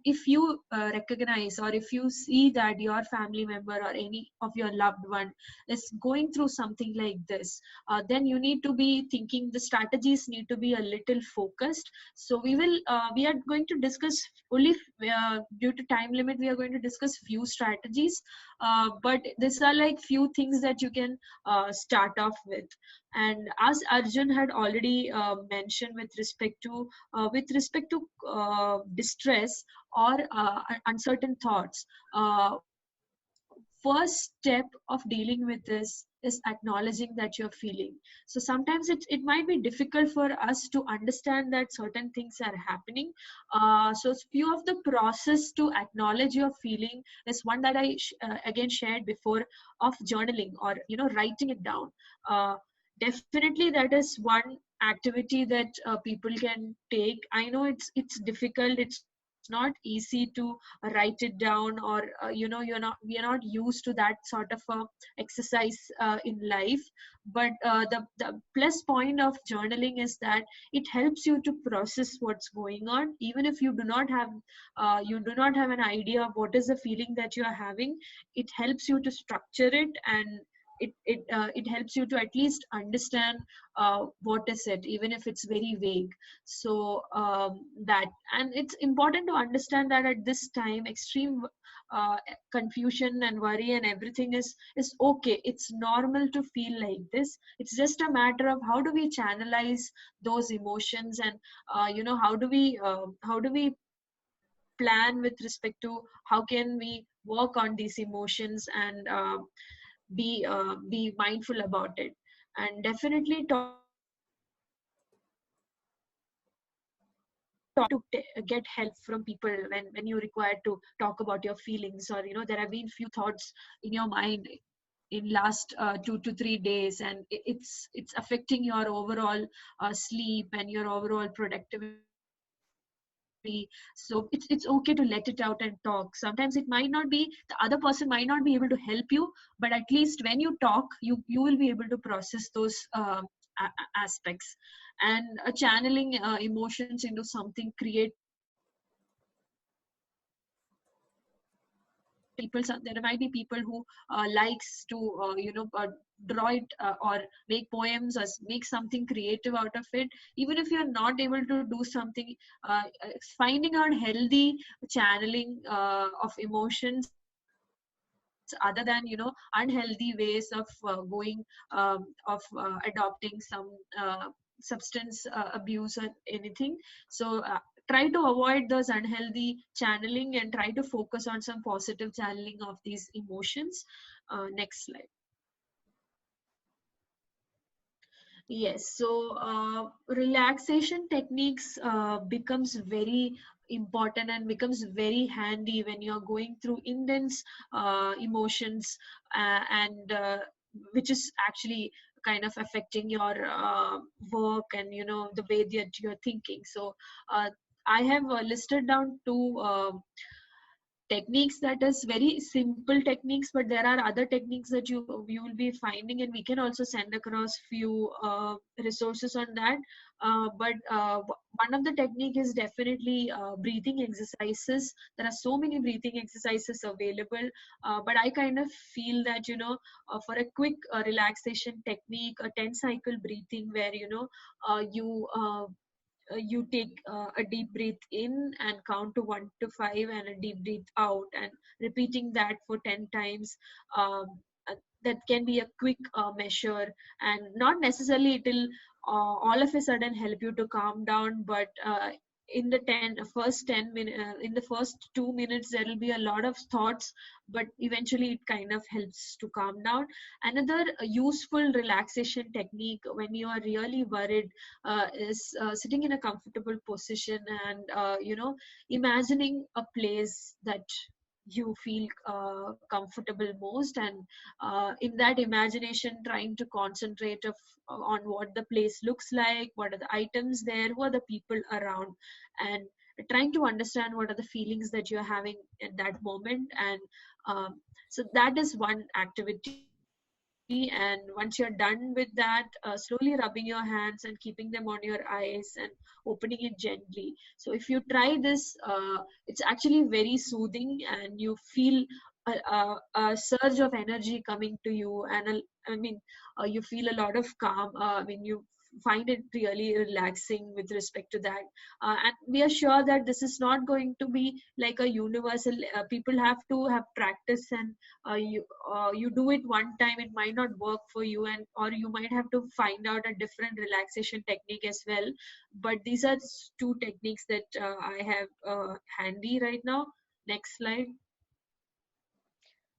If you recognize, or if you see that your family member or any of your loved one is going through something like this, then you need to be thinking, the strategies need to be a little focused. So we are going to discuss only, due to time limit, we are going to discuss few strategies, but these are like few things that you can start off with. And as Arjun had already mentioned, with respect to distress or uncertain thoughts, first step of dealing with this is acknowledging that you're feeling. So sometimes it might be difficult for us to understand that certain things are happening. So few of the process to acknowledge your feeling is one that I again shared before, of journaling, or writing it down. uh, Definitely that is one activity that people can take. I know it's difficult, it's not easy to write it down, or we are not used to that sort of exercise in life. But the plus point of journaling is that it helps you to process what's going on, even if you do not have an idea of what is the feeling that you are having. It helps you to structure it, and it helps you to at least understand what is it, even if it's very vague. So that, and it's important to understand that at this time, extreme uh, confusion and worry and everything is okay. It's normal to feel like this. It's just a matter of how do we channelize those emotions, and how do we plan with respect to how can we work on these emotions, and be mindful about it. And definitely talking to get help from people when you require to talk about your feelings, or there have been few thoughts in your mind in last 2 to 3 days, and it's affecting your overall sleep and your overall productivity and everything. So it's okay to let it out and talk. Sometimes it might not be, the other person might not be able to help you, but at least when you talk, you will be able to process those aspects. And channeling emotions into something creative, people, there might be people who likes to draw it, or make poems, or make something creative out of it. Even if you're not able to do something, finding out healthy channeling of emotions, other than unhealthy ways of adopting some substance abuse or anything. So try to avoid those unhealthy channeling and try to focus on some positive channeling of these emotions. Next slide. Yes, so relaxation techniques becomes very important and becomes very handy when you're going through intense emotions, and which is actually kind of affecting your work and the way that you're thinking. So I have listed down two techniques that is very simple techniques, but there are other techniques that you will be finding, and we can also send across few resources on that. But one of the technique is definitely breathing exercises. There are so many breathing exercises available, but I kind of feel that for a quick relaxation technique, a 10 cycle breathing, where you take a deep breath in and count to 1 to 5, and a deep breath out, and repeating that for 10 times. um, that can be a quick measure, and not necessarily it will all of a sudden help you to calm down, but in the first 10 minutes, in the first 2 minutes, there will be a lot of thoughts, but eventually it kind of helps to calm down. Another useful relaxation technique when you are really worried is sitting in a comfortable position, and imagining a place that you feel comfortable most, and in that imagination trying to concentrate on what the place looks like, what are the items there, who are the people around, and trying to understand what are the feelings that you're having at that moment. And so that is one activity. And once you're done with that, slowly rubbing your hands and keeping them on your eyes and opening it gently. So if you try this, it's actually very soothing, and you feel a surge of energy coming to you, and I mean, you feel a lot of calm. I mean, you find it really relaxing with respect to that. And we are sure that this is not going to be like a universal. People have to have practice, and you do it one time, it might not work for you, and or you might have to find out a different relaxation technique as well. But these are two techniques that I have handy right now. Next slide.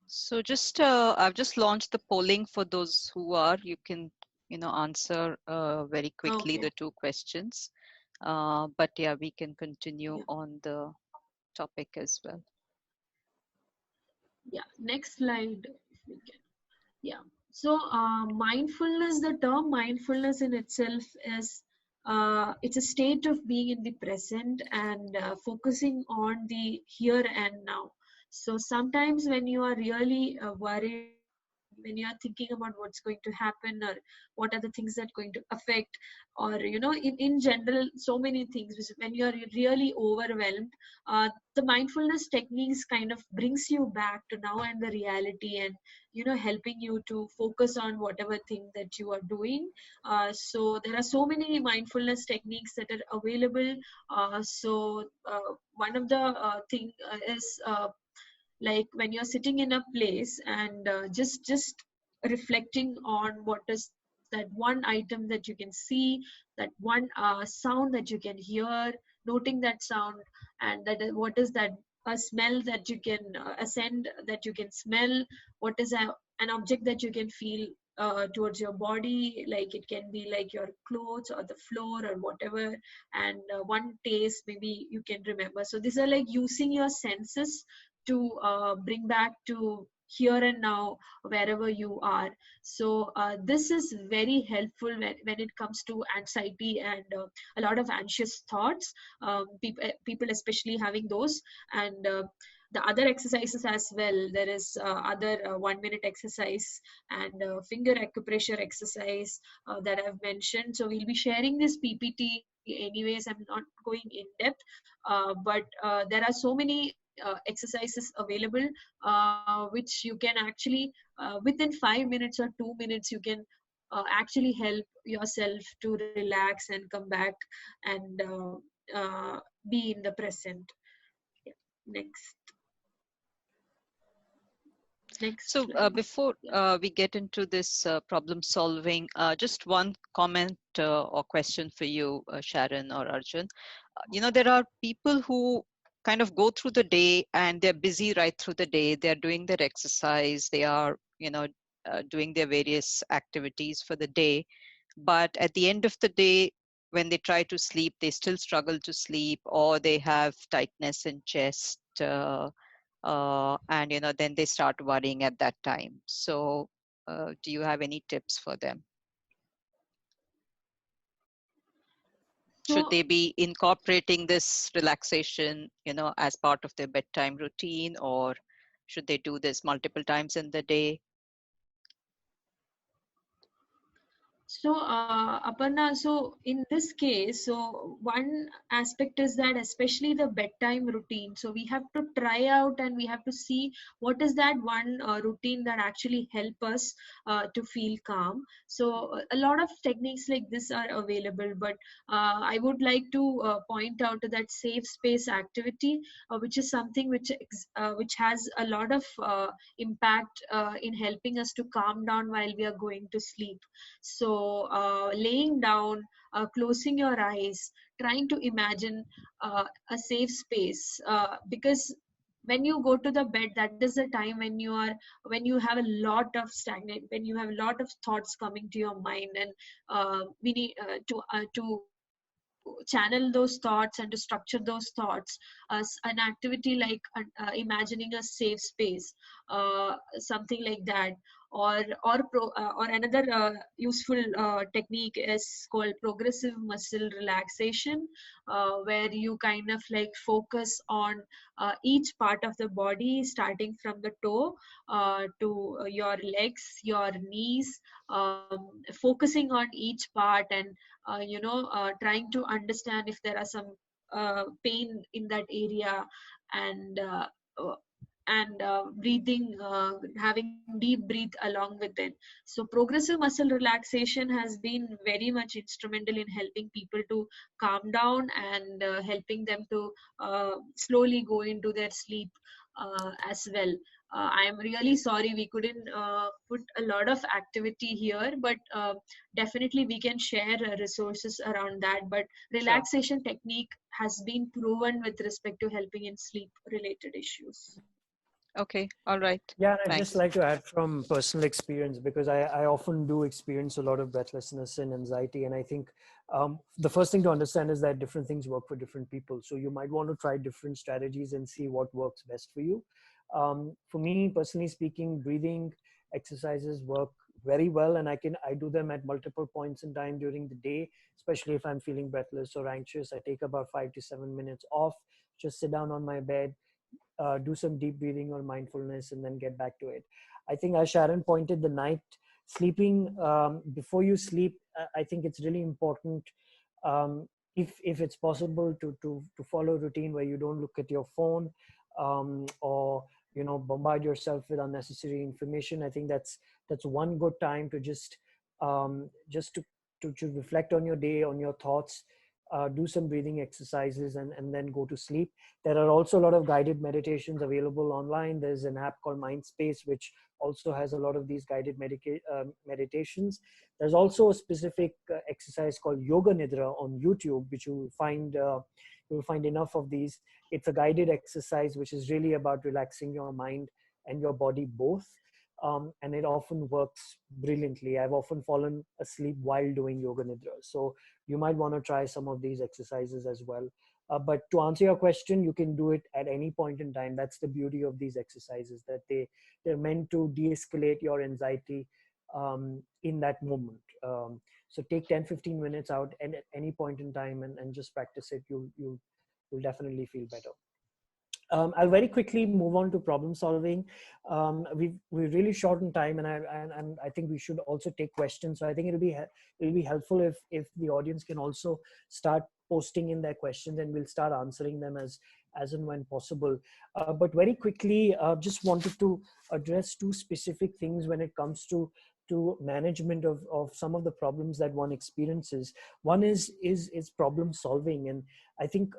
So just I've just launched the polling for those who are. You can answer very quickly Okay. the two questions. But yeah, we can continue Yeah. on the topic as well. Yeah. Next slide, if we can. Yeah. So mindfulness, the term mindfulness in itself is it's a state of being in the present, and focusing on the here and now. So sometimes when you are really worried, when you are thinking about what's going to happen, or what are the things that going to affect, or in general, so many things, when you are really overwhelmed, the mindfulness techniques kind of brings you back to now and the reality, and helping you to focus on whatever thing that you are doing. So there are so many mindfulness techniques that are available. One of the thing is like when you're sitting in a place, and just reflecting on what is that one item that you can see, that one sound that you can hear, noting that sound, and what is that a smell that you can ascend, that you can smell, what is an object that you can feel towards your body, like it can be like your clothes or the floor or whatever, and one taste maybe you can remember. So these are like using your senses to bring back to here and now wherever you are. So this is very helpful when it comes to anxiety and a lot of anxious thoughts. People especially having those, and the other exercises as well. There is other 1 minute exercise and finger acupressure exercise that I've mentioned. So we'll be sharing this PPT anyways. I'm not going in depth, but there are so many exercises available which you can actually within 5 minutes or 2 minutes you can actually help yourself to relax and come back and be in the present. Yeah. Next. Next So slide. before Yeah. we get into this problem solving, just one comment or question for you, Sharon or Arjun. There are people who kind of go through the day and they're busy right through the day. They're doing their exercise. They are, doing their various activities for the day. But at the end of the day, when they try to sleep, they still struggle to sleep, or they have tightness in chest. And then they start worrying at that time. So do you have any tips for them? Should So they be incorporating this relaxation as part of their bedtime routine, or should they do this multiple times in the day? So, Aparna, so in this case, so one aspect is that especially the bedtime routine. So we have to try out and we have to see what is that one routine that actually help us to feel calm. So a lot of techniques like this are available, but I would like to point out that safe space activity, which is something which has a lot of impact in helping us to calm down while we are going to sleep. So, laying down, closing your eyes, trying to imagine a safe space, because when you go to the bed, that is the time when you have a lot of stagnant, when you have a lot of thoughts coming to your mind, and we need to channel those thoughts and to structure those thoughts as an activity like imagining a safe space, something like that. Or another useful technique is called progressive muscle relaxation, where you kind of like focus on each part of the body, starting from the toe to your legs, your knees, focusing on each part, and trying to understand if there are some pain in that area, and uh, breathing, having deep breath along with it. So progressive muscle relaxation has been very much instrumental in helping people to calm down and helping them to slowly go into their sleep as well. I am really sorry we couldn't put a lot of activity here, but definitely we can share resources around that. But Sure. relaxation technique has been proven with respect to helping in sleep related issues. Okay, all right. Yeah, and I'd just Thanks. like to add from personal experience, because I often do experience a lot of breathlessness and anxiety. And I think the first thing to understand is that different things work for different people. So you might want to try different strategies and see what works best for you. For me, personally speaking, breathing exercises work very well, and I do them at multiple points in time during the day, especially if I'm feeling breathless or anxious. I take about 5 to 7 minutes off, just sit down on my bed, do some deep breathing or mindfulness, and then get back to it. I think, as Sharon pointed, the night sleeping, before you sleep, I think it's really important, um, if it's possible, to follow a routine where you don't look at your phone, or bombard yourself with unnecessary information. I think that's one good time to just to reflect on your day, on your thoughts, do some breathing exercises, and then go to sleep. There are also a lot of guided meditations available online. There's an app called Mindspace, which also has a lot of these guided meditations. There's also a specific exercise called Yoga Nidra on YouTube, which you'll find enough of these. It's a guided exercise which is really about relaxing your mind and your body both. And it often works brilliantly. I've often fallen asleep while doing Yoga Nidra. So you might want to try some of these exercises as well. But to answer your question, you can do it at any point in time. That's the beauty of these exercises, that they're meant to de-escalate your anxiety in that moment. So take 10-15 minutes out and at any point in time, and just practice it. You'll definitely feel better. I'll very quickly move on to problem solving. We're really short on time, and I think we should also take questions. So I think it'll be helpful if the audience can also start posting in their questions, and we'll start answering them as and when possible. But very quickly, just wanted to address two specific things when it comes to management of some of the problems that one experiences. One is problem solving, and I think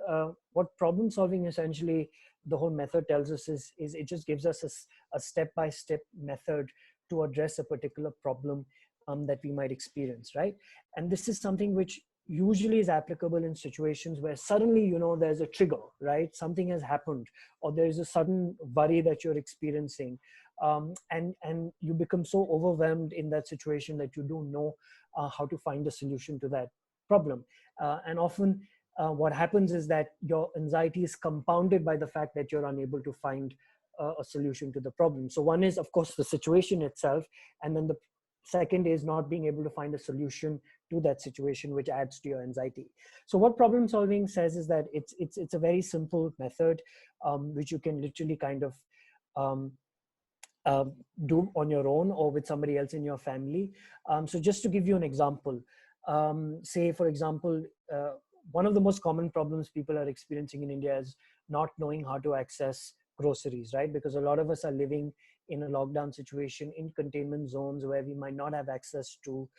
what problem solving essentially, the whole method tells us is it just gives us a step-by-step method to address a particular problem that we might experience, right? And this is something which usually is applicable in situations where suddenly, there's a trigger, right? Something has happened, or there's a sudden worry that you're experiencing, and you become so overwhelmed in that situation that you don't know how to find a solution to that problem. And often what happens is that your anxiety is compounded by the fact that you're unable to find a solution to the problem. So one is, of course, the situation itself, and then the second is not being able to find a solution to that situation, which adds to your anxiety. So what problem solving says is that it's a very simple method which you can literally kind of do on your own or with somebody else in your family. So just to give you an example, say for example, one of the most common problems people are experiencing in India is not knowing how to access groceries, right? Because a lot of us are living in a lockdown situation in containment zones where we might not have access to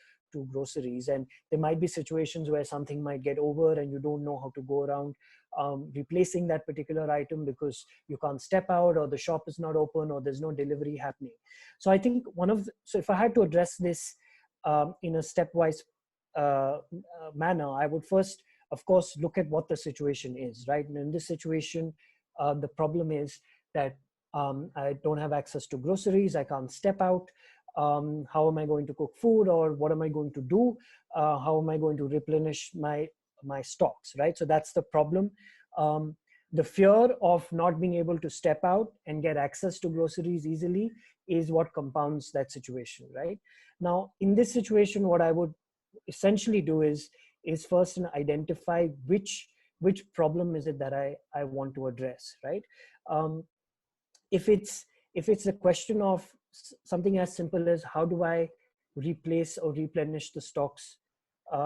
groceries, and there might be situations where something might get over and you don't know how to go around replacing that particular item because you can't step out, or the shop is not open, or there's no delivery happening. So I think so if I had to address this in a stepwise manner, I would first, of course, look at what the situation is, right? And in this situation, the problem is that I don't have access to groceries, I can't step out. How am I going to cook food, or what am I going to do? How am I going to replenish my stocks, right? So that's the problem. The fear of not being able to step out and get access to groceries easily is what compounds that situation, right? Now, in this situation, what I would essentially do is first identify which problem is it that I want to address, right? If it's a question of something as simple as how do I replace or replenish the stocks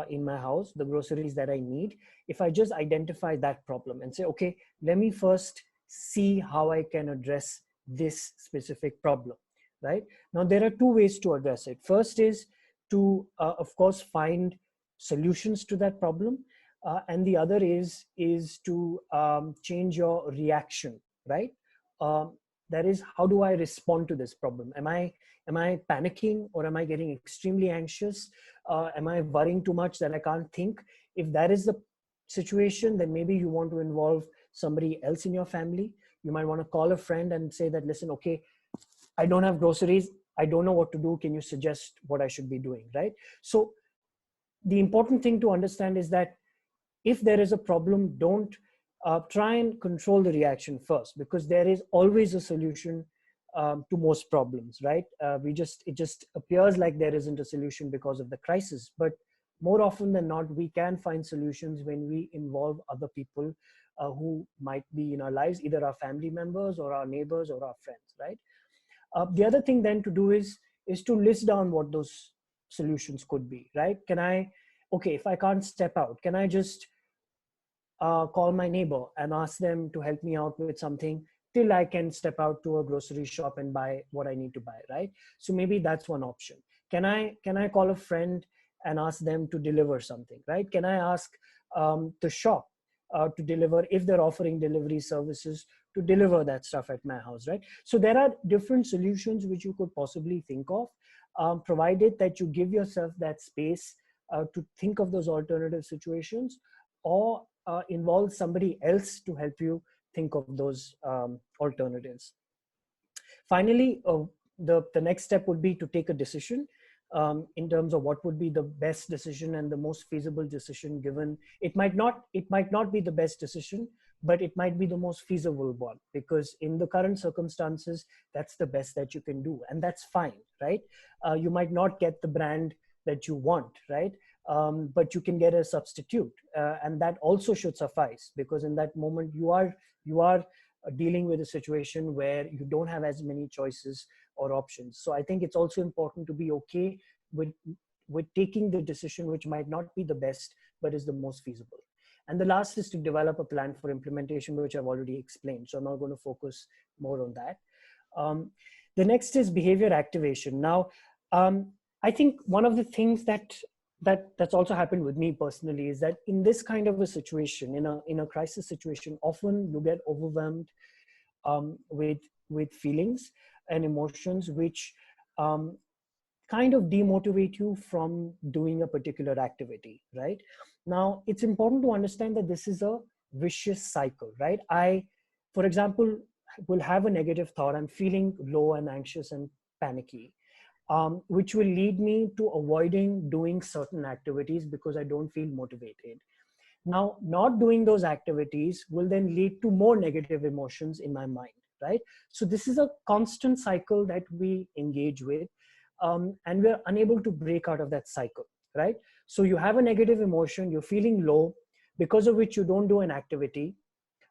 in my house, the groceries that I need, if I just identify that problem and say, okay, let me first see how I can address this specific problem, right? Now, there are two ways to address it. First is to, of course, find solutions to that problem. And the other is to change your reaction, right? That is, how do I respond to this problem? Am I panicking, or am I getting extremely anxious? Am I worrying too much that I can't think? If that is the situation, then maybe you want to involve somebody else in your family. You might want to call a friend and say that, listen, okay, I don't have groceries, I don't know what to do, can you suggest what I should be doing, right? So the important thing to understand is that if there is a problem, don't try and control the reaction first, because there is always a solution to most problems, right? It just appears like there isn't a solution because of the crisis, but more often than not, we can find solutions when we involve other people who might be in our lives, either our family members or our neighbors or our friends, right? The other thing then to do is to list down what those solutions could be, right? Okay, if I can't step out, can I just call my neighbor and ask them to help me out with something till I can step out to a grocery shop and buy what I need to buy, right? So maybe that's one option. Can I call a friend and ask them to deliver something, right? Can I ask the shop to deliver, if they're offering delivery services, to deliver that stuff at my house, right? So there are different solutions which you could possibly think of, provided that you give yourself that space to think of those alternative situations, or involve somebody else to help you think of those alternatives. Finally, the next step would be to take a decision. in terms of what would be the best decision and the most feasible decision, given it might not be the best decision, but it might be the most feasible one, because in the current circumstances, that's the best that you can do, and that's fine, right? You might not get the brand that you want, right? But you can get a substitute, and that also should suffice, because in that moment you are dealing with a situation where you don't have as many choices or options. So I think it's also important to be okay with taking the decision which might not be the best, but is the most feasible. And the last is to develop a plan for implementation, which I've already explained. So I'm not going to focus more on that. The next is behavior activation. Now, I think one of the things that's also happened with me personally is that in this kind of a situation, in a crisis situation, often you get overwhelmed with feelings and emotions which kind of demotivate you from doing a particular activity, right? Now, it's important to understand that this is a vicious cycle, right? For example, will have a negative thought. I'm feeling low and anxious and panicky, which will lead me to avoiding doing certain activities because I don't feel motivated. Now, not doing those activities will then lead to more negative emotions in my mind, right? So this is a constant cycle that we engage with, and we're unable to break out of that cycle, right? So you have a negative emotion, you're feeling low, because of which you don't do an activity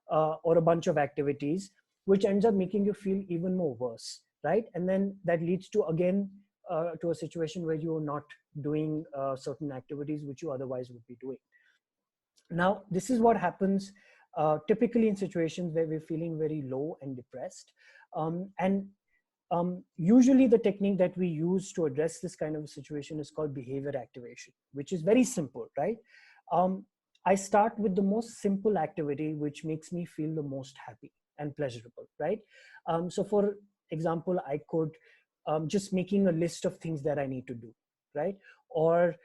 or a bunch of activities, which ends up making you feel even more worse, right? And then that leads to, again, to a situation where you're not doing certain activities which you otherwise would be doing. Now, this is what happens typically in situations where we're feeling very low and depressed. And usually the technique that we use to address this kind of a situation is called behavior activation, which is very simple, right? I start with the most simple activity, which makes me feel the most happy and pleasurable, right? So for example, I could just making a list of things that I need to do, right? Or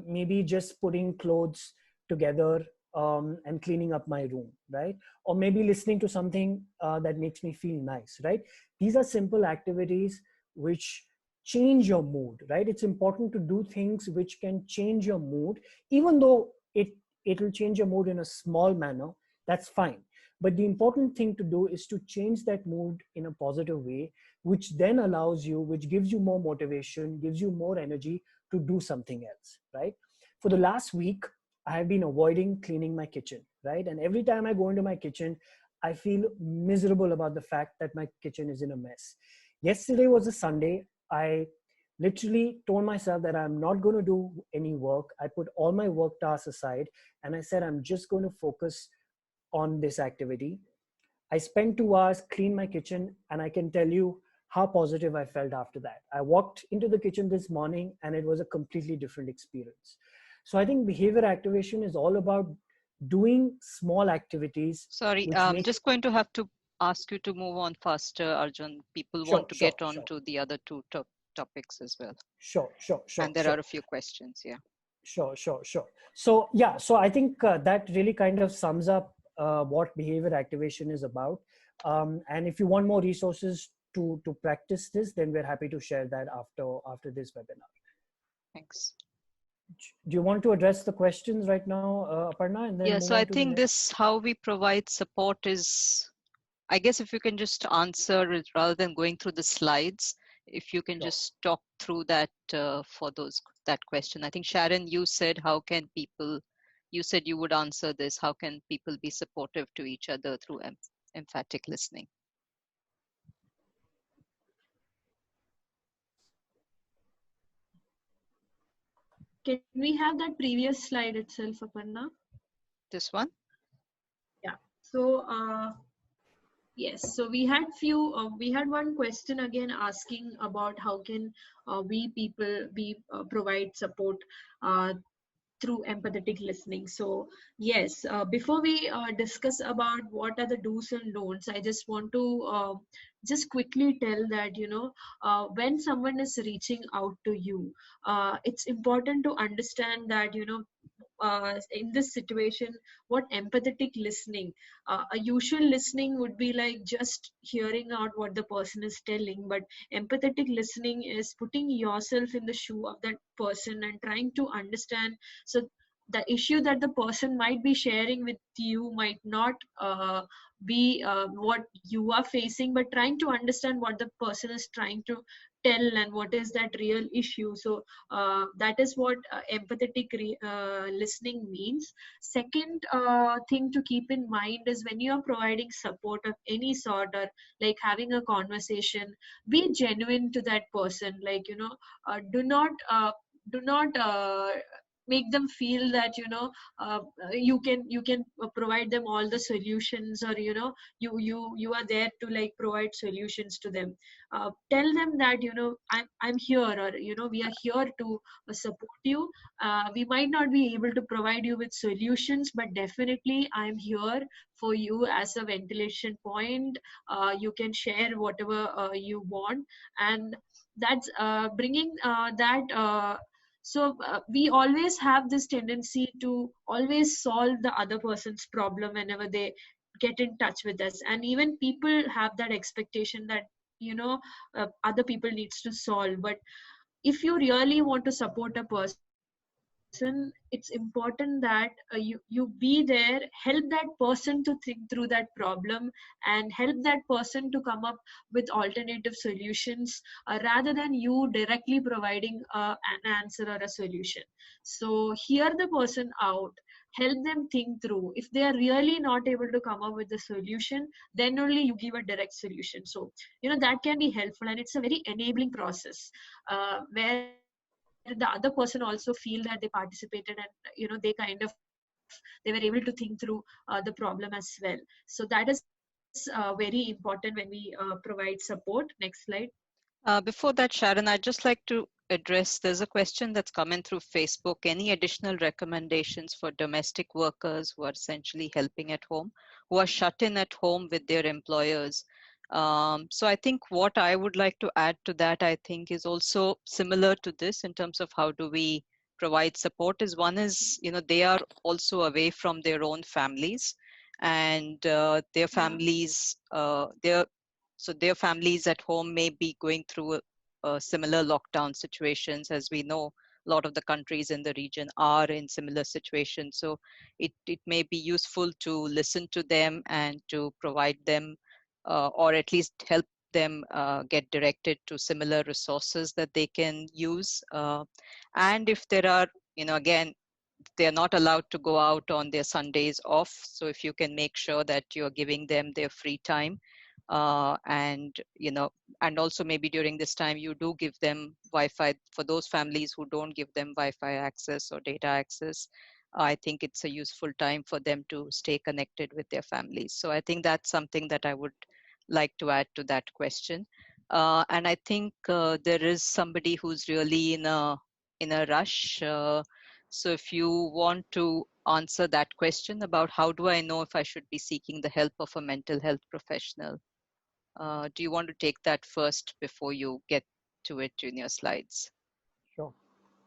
maybe just putting clothes together and cleaning up my room, right? Or maybe listening to something that makes me feel nice, right? These are simple activities which change your mood, right? It's important to do things which can change your mood, even though it'll change your mood in a small manner. That's fine. But the important thing to do is to change that mood in a positive way, which then allows you, which gives you more motivation, gives you more energy to do something else, right? For the last week, I have been avoiding cleaning my kitchen, right? And every time I go into my kitchen, I feel miserable about the fact that my kitchen is in a mess. Yesterday was a Sunday. I literally told myself that I'm not going to do any work. I put all my work tasks aside and I said, I'm just going to focus on this activity. I spent 2 hours, cleaned my kitchen, and I can tell you how positive I felt after that. I walked into the kitchen this morning and it was a completely different experience. So I think behavior activation is all about doing small activities. Sorry, Which I'm make just going to have to ask you to move on faster, Arjun. People Sure, want to sure, get on sure, to the other two topics as well. sure, sure, sure, And there sure, are a few questions, yeah. sure. So yeah, so I think that really kind of sums up what behavior activation is about. And if you want more resources to practice this, then we're happy to share that after this webinar. Thanks. Do you want to address the questions right now, Aparna, and then Yeah, move so I on to the think next? this, how we provide support is, I guess if you can just answer it rather than going through the slides, if you can Sure. just talk through that for that question. I think Sharon, you said how can people, you said you would answer this, how can people be supportive to each other through emphatic listening? Can we have that previous slide itself, Aparna? This one? Yeah. So yes, so we had one question again asking about how can we people provide support uh, through empathetic listening. So yes, before we discuss about what are the do's and don'ts, I just want to just quickly tell that when someone is reaching out to you, it's important to understand that in this situation, what empathetic listening. A usual listening would be like just hearing out what the person is telling, but empathetic listening is putting yourself in the shoe of that person and trying to understand. So the issue that the person might be sharing with you might not be what you are facing, but trying to understand what the person is trying to tell and what is that real issue. So that is what empathetic listening means. Second thing to keep in mind is when you are providing support of any sort, or like having a conversation, be genuine to that person. Like, do not make them feel that you can provide them all the solutions, or you are there to like provide solutions to them. Tell them that I'm here, or we are here to support you. We might not be able to provide you with solutions, but definitely I'm here for you as a ventilation point. You can share whatever you want, and that's bringing that we always have this tendency to always solve the other person's problem whenever they get in touch with us, and even people have that expectation that other people needs to solve. But if you really want to support a person, it's important that you be there, help that person to think through that problem, and help that person to come up with alternative solutions, rather than you directly providing an answer or a solution. So hear the person out, help them think through. If they are really not able to come up with the solution, then only you give a direct solution. So that can be helpful, and it's a very enabling process, where the other person also feel that they participated, and they were able to think through the problem as well. So that is very important when we provide support. Next slide. Before that, Sharon, I'd just like to address, there's a question that's come in through Facebook. Any additional recommendations for domestic workers who are essentially helping at home, who are shut in at home with their employers? So I think what I would like to add to that, I think, is also similar to this in terms of how do we provide support. Is one is, they are also away from their own families, and their families, their families at home may be going through similar lockdown situations. As we know, a lot of the countries in the region are in similar situations. So it may be useful to listen to them and to provide them, or at least help them get directed to similar resources that they can use. And if there are, again, they're not allowed to go out on their Sundays off. So if you can make sure that you're giving them their free time, and and also maybe during this time you do give them Wi-Fi for those families who don't give them Wi-Fi access or data access. I think it's a useful time for them to stay connected with their families. So I think that's something that I would like to add to that question. And I think there is somebody who's really in a rush. So if you want to answer that question about how do I know if I should be seeking the help of a mental health professional, do you want to take that first before you get to it in your slides? Sure.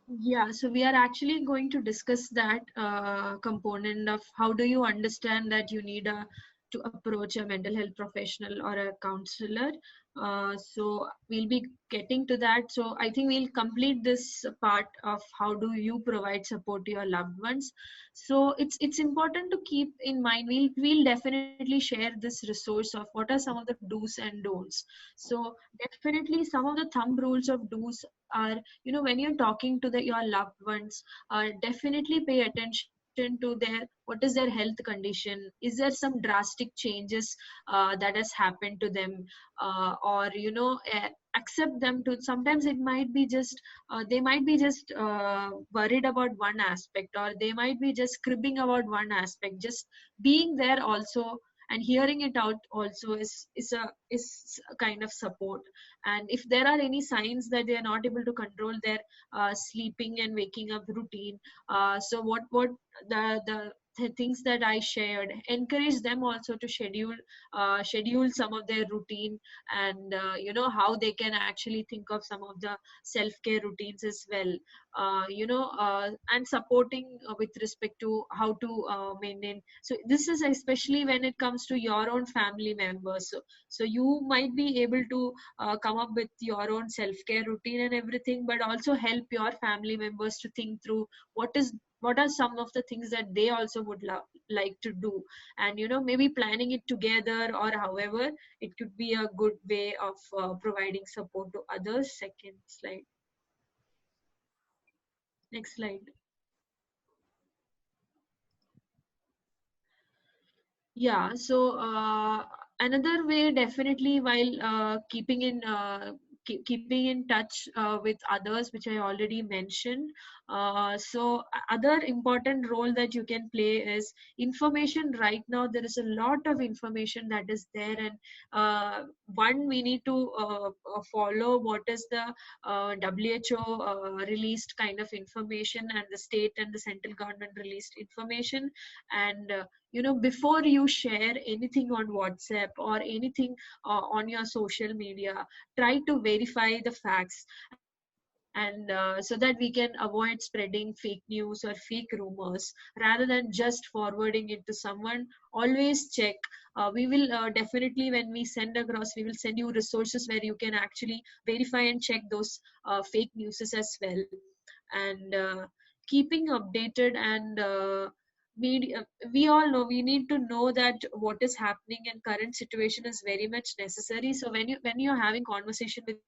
Yeah, so we are actually going to discuss that component of how do you understand that you need to approach a mental health professional or a counselor. So we'll be getting to that. So I think we'll complete this part of how do you provide support to your loved ones. So it's important to keep in mind. We'll definitely share this resource of what are some of the do's and don'ts. So definitely some of the thumb rules of do's are, when you're talking to your loved ones, definitely pay attention to what is their health condition. Is there some drastic changes that has happened to them, or accept them to. Sometimes it might be just they might be just worried about one aspect, or they might be just cribbing about one aspect. Just being there also and hearing it out also is a kind of support. And if there are any signs that they are not able to control their sleeping and waking up routine, so what the things that I shared, encourage them also to schedule some of their routine, and how they can actually think of some of the self-care routines as well. And supporting with respect to how to maintain. So this is especially when it comes to your own family members. So you might be able to come up with your own self-care routine and everything, but also help your family members to think through what are some of the things that they also would like to do, and maybe planning it together, or however it could be a good way of providing support to others. Second slide. Next slide. Yeah, so another way, definitely, while keeping in touch with others, which I already mentioned. Other important role that you can play is information. Right now, there is a lot of information that is there, and one, we need to follow what is the WHO released kind of information, and the state and the central government released information, and before you share anything on WhatsApp or anything on your social media, try to verify the facts, and so that we can avoid spreading fake news or fake rumors rather than just forwarding it to someone. Always check. We will definitely, when we send across, we will send you resources where you can actually verify and check those fake news as well. And keeping updated, and we all know, we need to know that what is happening in current situation is very much necessary. So when you're having conversation with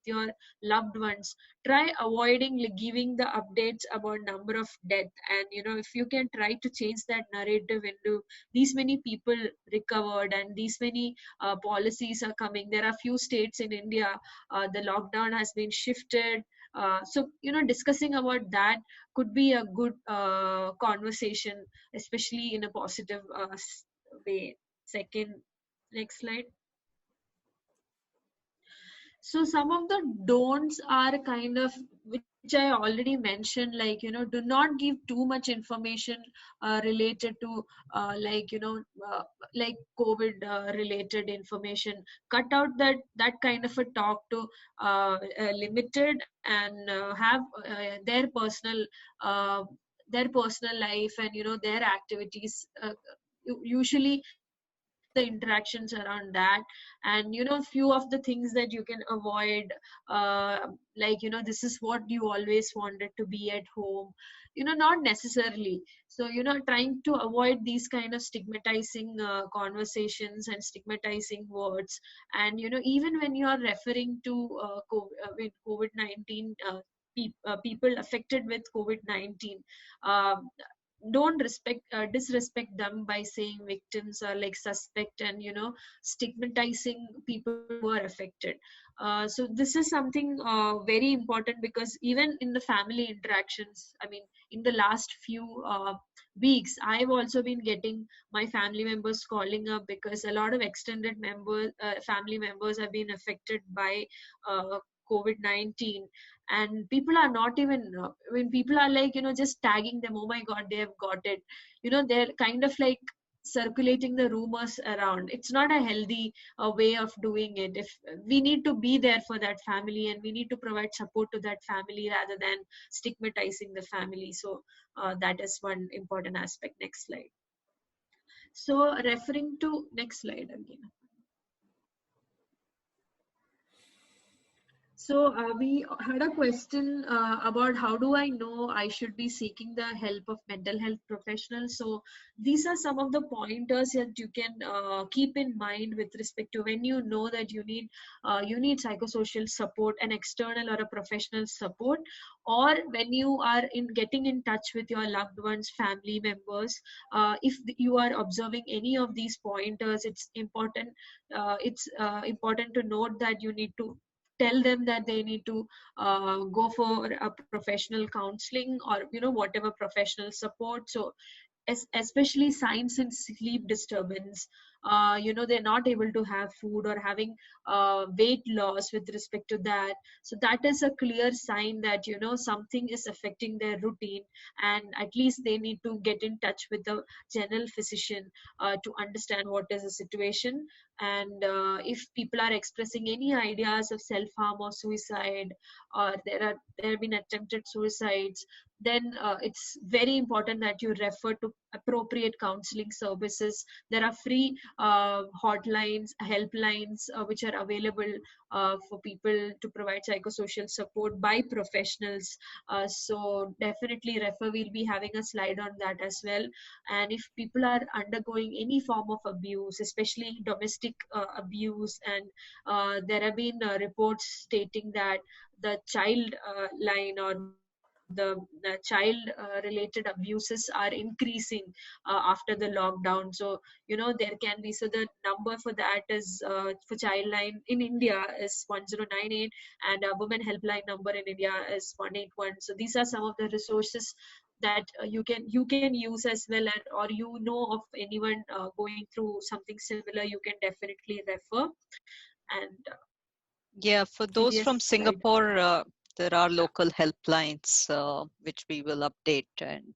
your loved ones, try avoiding giving the updates about number of death. And if you can try to change that narrative into these many people recovered and these many policies are coming. There are few states in India, the lockdown has been shifted. So discussing about that could be a good conversation, especially in a positive way. Second, next slide. So some of the don'ts are kind of, which I already mentioned, like do not give too much information related to like like COVID related information. Cut out that kind of a talk to limited, and have uh, their personal life, and their activities. Usually the interactions around that, and few of the things that you can avoid, like this is what you always wanted to be at home, not necessarily. So trying to avoid these kind of stigmatizing conversations and stigmatizing words. And even when you are referring to with COVID-19, people affected with COVID-19, um, don't disrespect them by saying victims are like suspect, and stigmatizing people who are affected. So this is something very important, because even in the family interactions, I mean, in the last few weeks, I've also been getting my family members calling up, because a lot of extended family members have been affected by uh, COVID-19. And people are not even when people are like just tagging them, oh my god, they have got it. They're kind of like circulating the rumors around. It's not a healthy way of doing it. If we need to be there for that family, and we need to provide support to that family rather than stigmatizing the family. So that is one important aspect. Next slide. So referring to next slide again. So we had a question about how do I know I should be seeking the help of mental health professionals. So these are some of the pointers that you can keep in mind with respect to when you know that you need psychosocial support, an external or a professional support, or when you are in getting in touch with your loved ones, family members. If you are observing any of these pointers, it's important. It's important to note that you need to tell them that they need to go for a professional counseling, or whatever professional support. So especially signs in sleep disturbance, they're not able to have food or having weight loss with respect to that. So that is a clear sign that something is affecting their routine, and at least they need to get in touch with the general physician to understand what is the situation. And if people are expressing any ideas of self harm or suicide, or there have been attempted suicides, then it's very important that you refer to appropriate counseling services. There are free hotlines, helplines, which are available for people to provide psychosocial support by professionals. So definitely refer. We'll be having a slide on that as well. And if people are undergoing any form of abuse, especially domestic abuse, and there have been reports stating that the child line or the child related abuses are increasing after the lockdown. So there can be, so the number for that is for childline in India is 1098, and a women helpline number in India is 181. So these are some of the resources that you can use as well. Or of anyone going through something similar, you can definitely refer. And Yeah, for those previous from slide. Singapore, there are local helplines which we will update and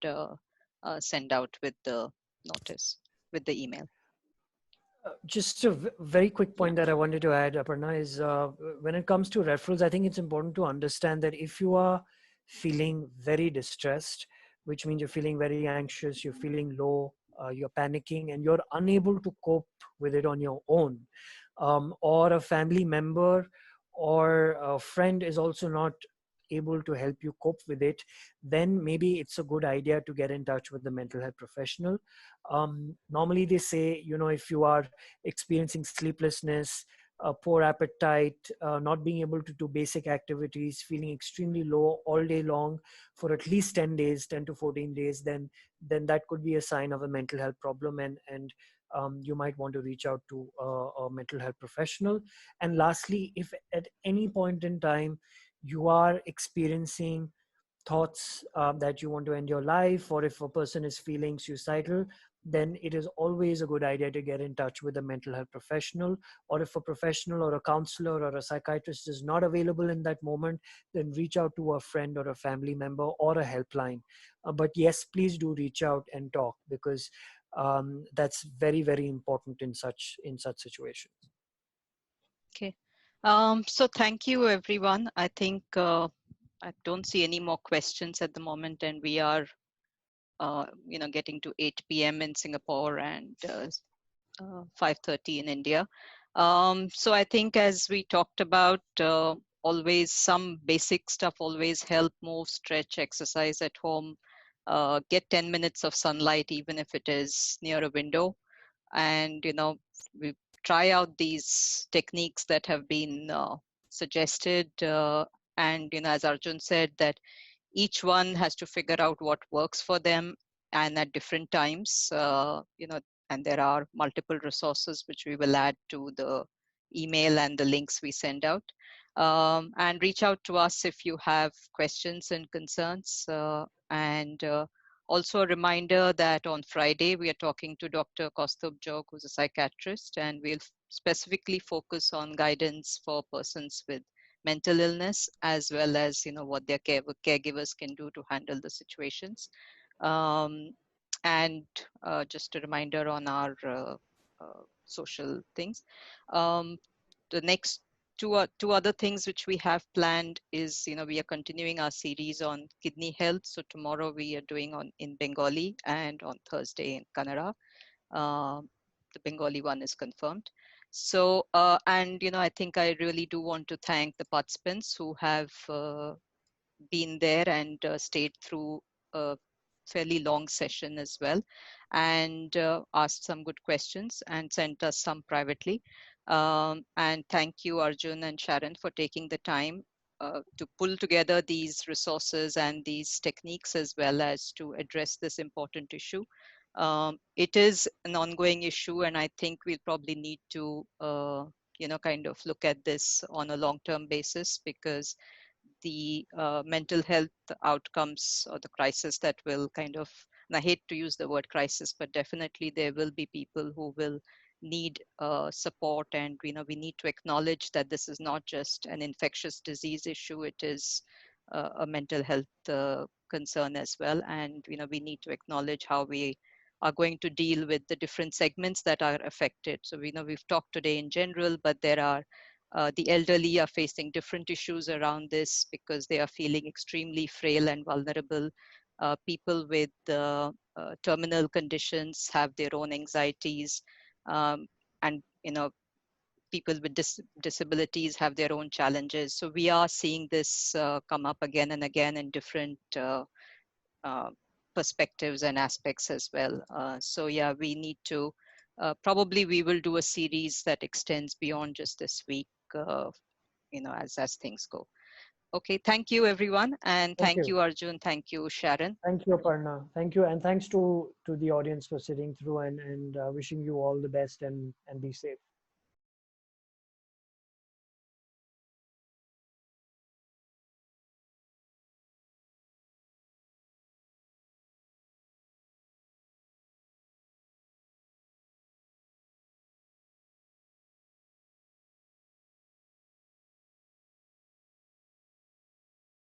send out with the notice, with the email. Just a very quick Yeah. point that I wanted to add, Aparna, is when it comes to referrals, I think it's important to understand that if you are feeling very distressed, which means you're feeling very anxious, you're feeling low, you're panicking, and you're unable to cope with it on your own, or a family member or a friend is also not able to help you cope with it, then maybe it's a good idea to get in touch with the mental health professional. Normally they say, if you are experiencing sleeplessness, poor appetite, not being able to do basic activities, feeling extremely low all day long for at least 10 days, 10 to 14 days, then that could be a sign of a mental health problem, and you might want to reach out to a mental health professional. And lastly, if at any point in time you are experiencing thoughts that you want to end your life, or if a person is feeling suicidal, then it is always a good idea to get in touch with a mental health professional. Or if a professional or a counselor or a psychiatrist is not available in that moment, then reach out to a friend or a family member or a helpline. But yes, please do reach out and talk, because that's very, very important in such situations. Okay. So thank you, everyone. I think I don't see any more questions at the moment, and we are, getting to 8 p.m. in Singapore and 5:30 in India. So I think, as we talked about, always some basic stuff always help: move, stretch, exercise at home, get 10 minutes of sunlight, even if it is near a window. And we try out these techniques that have been suggested, and as Arjun said, that each one has to figure out what works for them and at different times, and there are multiple resources which we will add to the email and the links we send out. And reach out to us if you have questions and concerns, and also a reminder that on Friday we are talking to Dr. Kaustubh Jog, who's a psychiatrist, and we'll specifically focus on guidance for persons with mental illness, as well as what their caregivers can do to handle the situations. Um, and just a reminder on our social things. Um, the next two other things which we have planned is, we are continuing our series on kidney health. So tomorrow we are doing on in Bengali, and on Thursday in Kannada. The Bengali one is confirmed. So, and I think I really do want to thank the participants who have been there and stayed through a fairly long session as well, and asked some good questions and sent us some privately. And thank you, Arjun and Sharon, for taking the time to pull together these resources and these techniques, as well as to address this important issue. It is an ongoing issue, and I think we'll probably need to, kind of look at this on a long-term basis, because the mental health outcomes, or the crisis that will kind of, and I hate to use the word crisis, but definitely there will be people who will need support, and we need to acknowledge that this is not just an infectious disease issue, it is a mental health concern as well. And we need to acknowledge how we are going to deal with the different segments that are affected. So we've talked today in general, but there are the elderly are facing different issues around this because they are feeling extremely frail and vulnerable. People with terminal conditions have their own anxieties, um, and people with disabilities have their own challenges. So we are seeing this come up again and again in different uh, perspectives and aspects as well. So yeah, we need to probably we will do a series that extends beyond just this week, as things go. Okay, thank you everyone, and Thank thank you. you Arjun, thank you Sharon. Thank you, Aparna. Thank you. And thanks to the audience for sitting through, and wishing you all the best, and be safe.